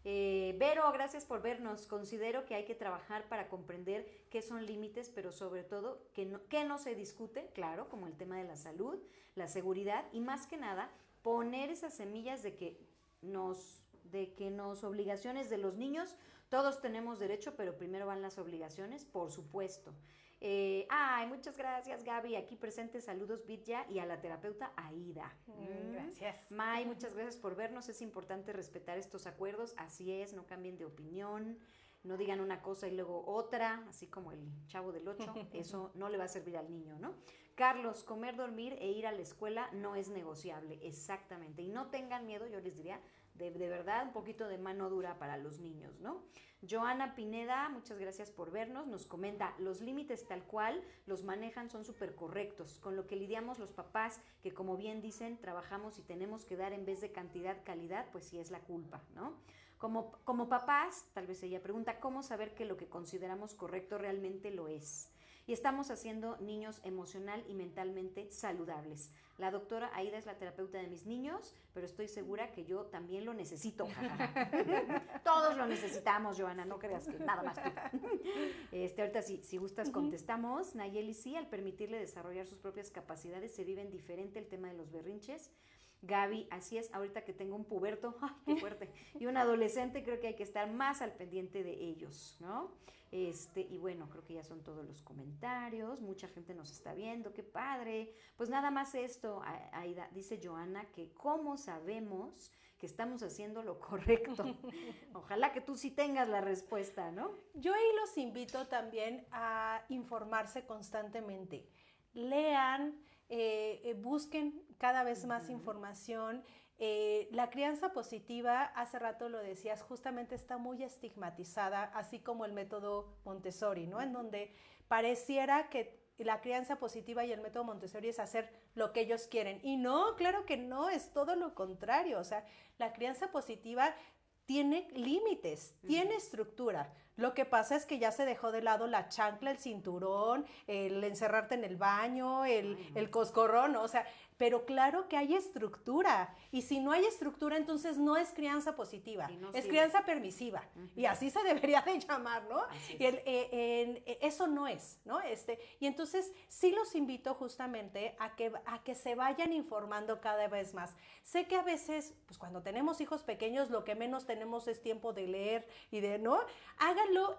Vero, gracias por vernos. Considero que hay que trabajar para comprender qué son límites, pero sobre todo que no se discute, claro, como el tema de la salud, la seguridad y más que nada poner esas semillas de que obligaciones de los niños, todos tenemos derecho, pero primero van las obligaciones, por supuesto. Muchas gracias Gaby, aquí presente, saludos Vidya y a la terapeuta Aida. Gracias. May, muchas gracias por vernos, es importante respetar estos acuerdos, así es, no cambien de opinión, no digan una cosa y luego otra, así como el Chavo del 8, eso no le va a servir al niño, ¿no? Carlos, comer, dormir e ir a la escuela no es negociable, exactamente, y no tengan miedo, yo les diría, de verdad, un poquito de mano dura para los niños, ¿no? Joana Pineda, muchas gracias por vernos, nos comenta, los límites tal cual los manejan son súper correctos, con lo que lidiamos los papás, que como bien dicen, trabajamos y tenemos que dar en vez de cantidad, calidad, pues sí es la culpa, ¿no? Como papás, tal vez ella pregunta, ¿cómo saber que lo que consideramos correcto realmente lo es? Y estamos haciendo niños emocional y mentalmente saludables. La doctora Aida es la terapeuta de mis niños, pero estoy segura que yo también lo necesito. Todos lo necesitamos, Joana, no creas que nada más tú. Ahorita si gustas contestamos. Nayeli, sí, al permitirle desarrollar sus propias capacidades se viven diferente el tema de los berrinches. Gaby, así es, ahorita que tengo un puberto, ¡ay, qué fuerte! Y un adolescente, creo que hay que estar más al pendiente de ellos, ¿no? Y bueno, creo que ya son todos los comentarios, mucha gente nos está viendo, qué padre. Pues nada más esto, Aida, dice Joana, que cómo sabemos que estamos haciendo lo correcto. Ojalá que tú sí tengas la respuesta, ¿no? Yo ahí los invito también a informarse constantemente. Lean, busquen cada vez más información. La crianza positiva, hace rato lo decías, justamente está muy estigmatizada, así como el método Montessori, ¿no? En donde pareciera que la crianza positiva y el método Montessori es hacer lo que ellos quieren. Y no, claro que no, es todo lo contrario. O sea, la crianza positiva tiene límites, tiene estructura. Lo que pasa es que ya se dejó de lado la chancla, el cinturón, el encerrarte en el baño, el coscorrón, ¿no? O sea, pero claro que hay estructura. Y si no hay estructura, entonces no es crianza positiva, no es crianza permisiva. Y así se debería de llamar, ¿no? Y eso no es, ¿no? Y entonces sí los invito justamente a que se vayan informando cada vez más. Sé que a veces, pues cuando tenemos hijos pequeños, lo que menos tenemos es tiempo de leer y de, ¿no? Háganlo,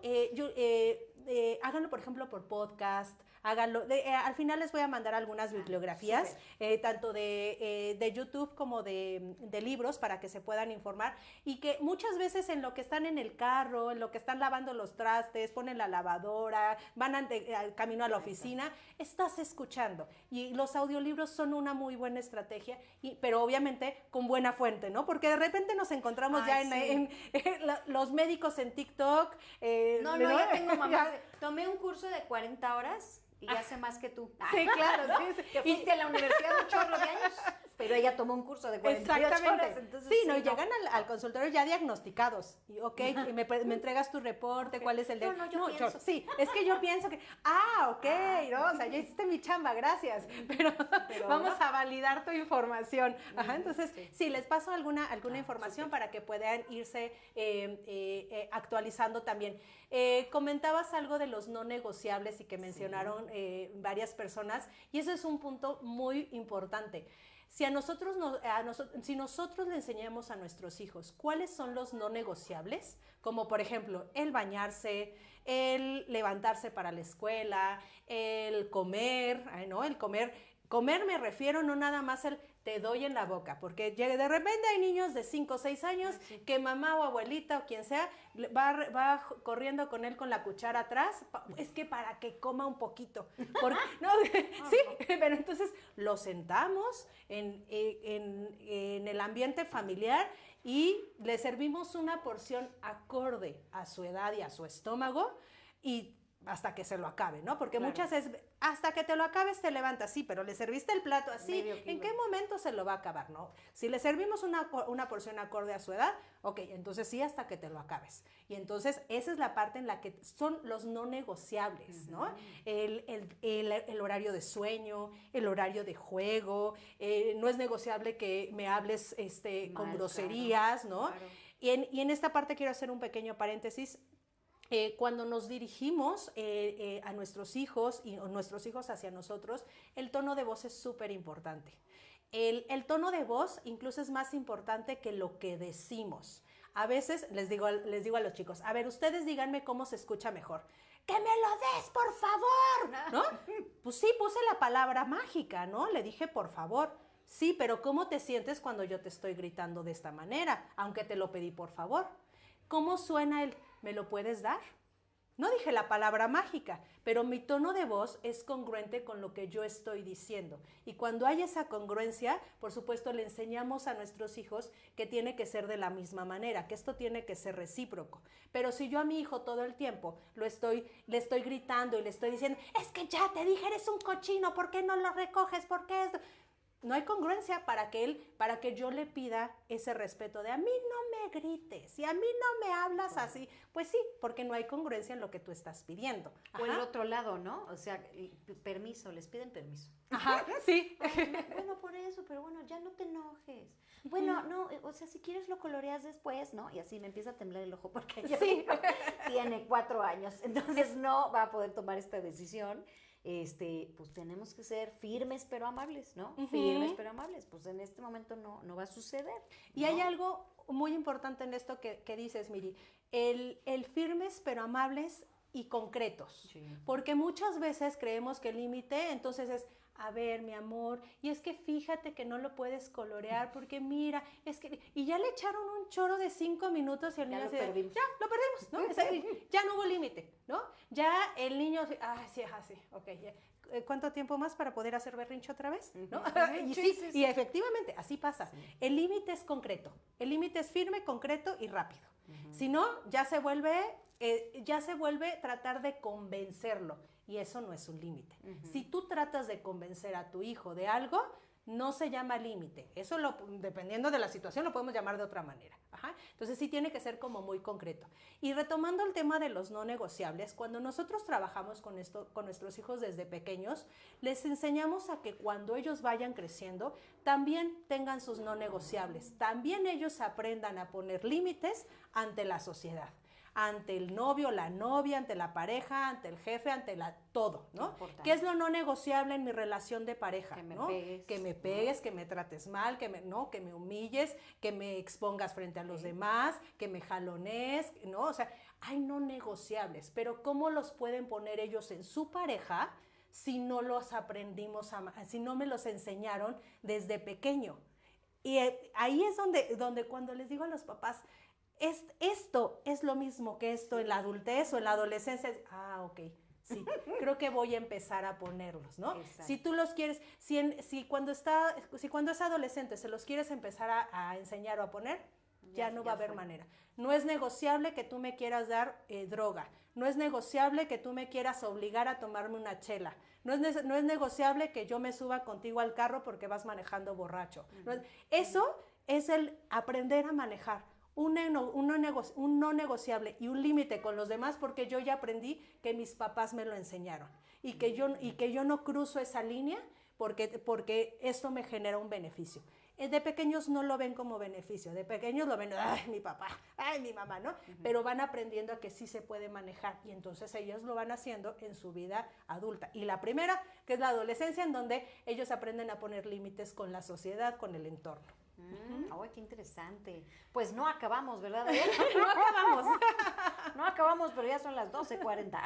háganlo, por ejemplo, por podcast, háganlo. Al final les voy a mandar algunas bibliografías, tanto de YouTube como de libros, para que se puedan informar, y que muchas veces en lo que están en el carro, en lo que están lavando los trastes, ponen la lavadora, van al camino a la oficina, estás escuchando. Y los audiolibros son una muy buena estrategia, pero obviamente con buena fuente, ¿no? Porque de repente nos encontramos en los médicos en TikTok. No, ya tengo mamá. Tomé un curso de 40 horas y ya sé más que tú. Sí, claro. ¿No? Sí. Que fuiste a la universidad un chorro de años, pero ella tomó un curso de 48 horas. Entonces, sí, no, llegan al consultorio ya diagnosticados. Y, y me entregas tu reporte, ¿cuál es el de...? Yo sí, es que yo pienso que... ¿no? O sea, ya hiciste mi chamba, gracias. Pero vamos a validar tu información. Entonces, sí, les paso alguna información para que puedan irse actualizando también. Comentabas algo de los no negociables y que mencionaron varias personas, y eso es un punto muy importante. Si nosotros le enseñamos a nuestros hijos cuáles son los no negociables, como por ejemplo el bañarse, el levantarse para la escuela, el comer, ¿no? El comer me refiero no nada más al te doy en la boca, porque de repente hay niños de 5 o 6 años que mamá o abuelita o quien sea va corriendo con él con la cuchara atrás, es que para que coma un poquito. ¿No? Sí, pero entonces lo sentamos en el ambiente familiar y le servimos una porción acorde a su edad y a su estómago, y hasta que se lo acabe, ¿no? Porque muchas veces, hasta que te lo acabes te levantas, sí, pero le serviste el plato así, ¿en qué momento se lo va a acabar, no? Si le servimos una porción acorde a su edad, ok, entonces sí, hasta que te lo acabes. Y entonces esa es la parte en la que son los no negociables, ¿no? El horario de sueño, el horario de juego, no es negociable que me hables con groserías, ¿no? Claro. Y en esta parte quiero hacer un pequeño paréntesis. Cuando nos dirigimos a nuestros hijos y nuestros hijos hacia nosotros, el tono de voz es súper importante. El tono de voz incluso es más importante que lo que decimos. A veces les digo a los chicos, a ver, ustedes díganme cómo se escucha mejor. ¡Que me lo des, por favor! ¿No? Pues sí, puse la palabra mágica, ¿no? Le dije, por favor. Sí, pero ¿cómo te sientes cuando yo te estoy gritando de esta manera? Aunque te lo pedí, por favor. ¿Cómo suena el ¿me lo puedes dar? No dije la palabra mágica, pero mi tono de voz es congruente con lo que yo estoy diciendo. Y cuando hay esa congruencia, por supuesto, le enseñamos a nuestros hijos que tiene que ser de la misma manera, que esto tiene que ser recíproco. Pero si yo a mi hijo todo el tiempo le estoy gritando y le estoy diciendo, es que ya te dije, eres un cochino, ¿por qué no lo recoges? ¿Por qué esto? no hay congruencia para que yo le pida ese respeto de a mí no me grites y a mí no me hablas así. Pues sí, porque no hay congruencia en lo que tú estás pidiendo. O el otro lado, ¿no? O sea, permiso, les piden permiso. Ajá, sí. Ay, no, bueno, por eso, pero bueno, ya no te enojes. Bueno, no, o sea, si quieres lo coloreas después, ¿no? Y así me empieza a temblar el ojo porque ella tiene 4 años, entonces no va a poder tomar esta decisión. Pues tenemos que ser firmes pero amables, ¿no? Firmes pero amables. Pues en este momento no va a suceder. Y hay algo muy importante en esto que dices, Miri, el firmes pero amables y concretos. Sí. Porque muchas veces creemos que el límite entonces es, a ver, mi amor, y es que fíjate que no lo puedes colorear porque mira, es que, y ya le echaron un choro de 5 minutos y el niño ya lo perdimos, ¿no? O sea, ya no hubo límite, ¿no? Ya el niño, sí, ok, ya. ¿Cuánto tiempo más para poder hacer berrinche otra vez? ¿No? Y sí, y efectivamente, así pasa. Sí. El límite es concreto, el límite es firme, concreto y rápido. Si no, ya se vuelve tratar de convencerlo. Y eso no es un límite. Si tú tratas de convencer a tu hijo de algo, no se llama límite. Eso, dependiendo de la situación, lo podemos llamar de otra manera. Ajá. Entonces sí tiene que ser como muy concreto. Y retomando el tema de los no negociables, cuando nosotros trabajamos con nuestros hijos desde pequeños, les enseñamos a que cuando ellos vayan creciendo, también tengan sus no negociables. También ellos aprendan a poner límites ante la sociedad, ante el novio, la novia, ante la pareja, ante el jefe, ante todo, ¿no? ¿Qué es lo no negociable en mi relación de pareja? Que me pegues. Que me pegues, que me trates mal, que me humilles, que me expongas frente a los demás, que me jalonees, ¿no? O sea, hay no negociables, pero ¿cómo los pueden poner ellos en su pareja si no los aprendimos, si no me los enseñaron desde pequeño? Y ahí es donde cuando les digo a los papás, esto es lo mismo que esto en la adultez o en la adolescencia. Ok, sí, creo que voy a empezar a ponerlos, ¿no? Exacto. Si tú los quieres, si cuando es adolescente se los quieres empezar a enseñar o a poner, ya no va a haber manera. No es negociable que tú me quieras dar droga, no es negociable que tú me quieras obligar a tomarme una chela, no es negociable que yo me suba contigo al carro porque vas manejando borracho. Eso es el aprender a manejar. Un no negociable y un límite con los demás porque yo ya aprendí que mis papás me lo enseñaron y que yo no cruzo esa línea porque esto me genera un beneficio. De pequeños no lo ven como beneficio, de pequeños lo ven, ay, mi papá, ay, mi mamá, ¿no? Pero van aprendiendo a que sí se puede manejar y entonces ellos lo van haciendo en su vida adulta. Y la primera, que es la adolescencia, en donde ellos aprenden a poner límites con la sociedad, con el entorno. ¡Ay, qué interesante! Pues no acabamos, ¿verdad? No acabamos, pero ya son las 12:40.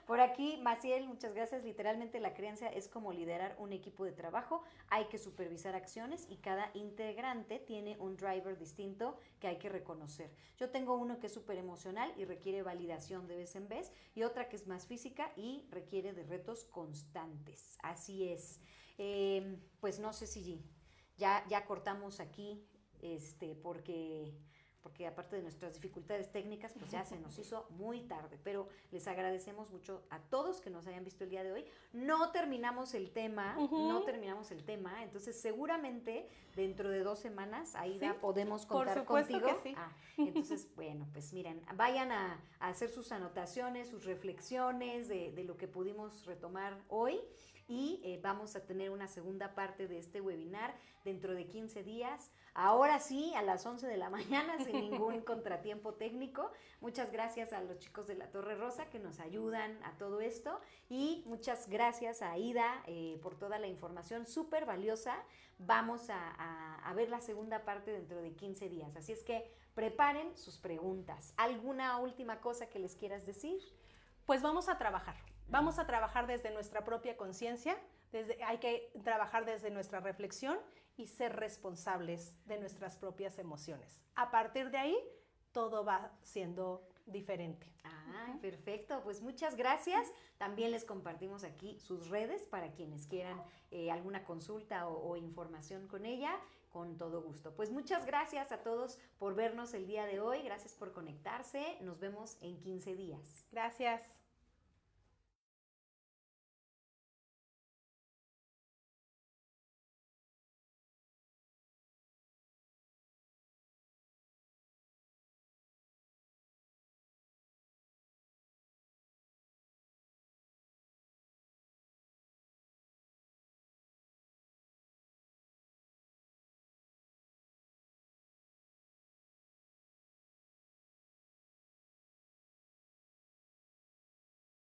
Por aquí, Maciel, muchas gracias. Literalmente la crianza es como liderar un equipo de trabajo. Hay que supervisar acciones y cada integrante tiene un driver distinto que hay que reconocer. Yo tengo uno que es súper emocional y requiere validación de vez en vez y otra que es más física y requiere de retos constantes. Así es. Pues no sé si ya cortamos aquí, porque aparte de nuestras dificultades técnicas, pues ya se nos hizo muy tarde, pero les agradecemos mucho a todos que nos hayan visto el día de hoy. No terminamos el tema, entonces seguramente dentro de 2 semanas, Aida, podemos contar contigo. Que sí. Entonces, bueno, pues miren, vayan a hacer sus anotaciones, sus reflexiones de lo que pudimos retomar hoy. Y vamos a tener una segunda parte de este webinar dentro de 15 días. Ahora sí, a las 11 de la mañana, sin ningún contratiempo técnico. Muchas gracias a los chicos de la Torre Rosa que nos ayudan a todo esto. Y muchas gracias a Aida por toda la información súper valiosa. Vamos a ver la segunda parte dentro de 15 días. Así es que preparen sus preguntas. ¿Alguna última cosa que les quieras decir? Pues vamos a trabajar. Vamos a trabajar desde nuestra propia conciencia, hay que trabajar desde nuestra reflexión y ser responsables de nuestras propias emociones. A partir de ahí, todo va siendo diferente. Perfecto. Pues muchas gracias. También les compartimos aquí sus redes para quienes quieran alguna consulta o información con ella. Con todo gusto. Pues muchas gracias a todos por vernos el día de hoy. Gracias por conectarse. Nos vemos en 15 días. Gracias.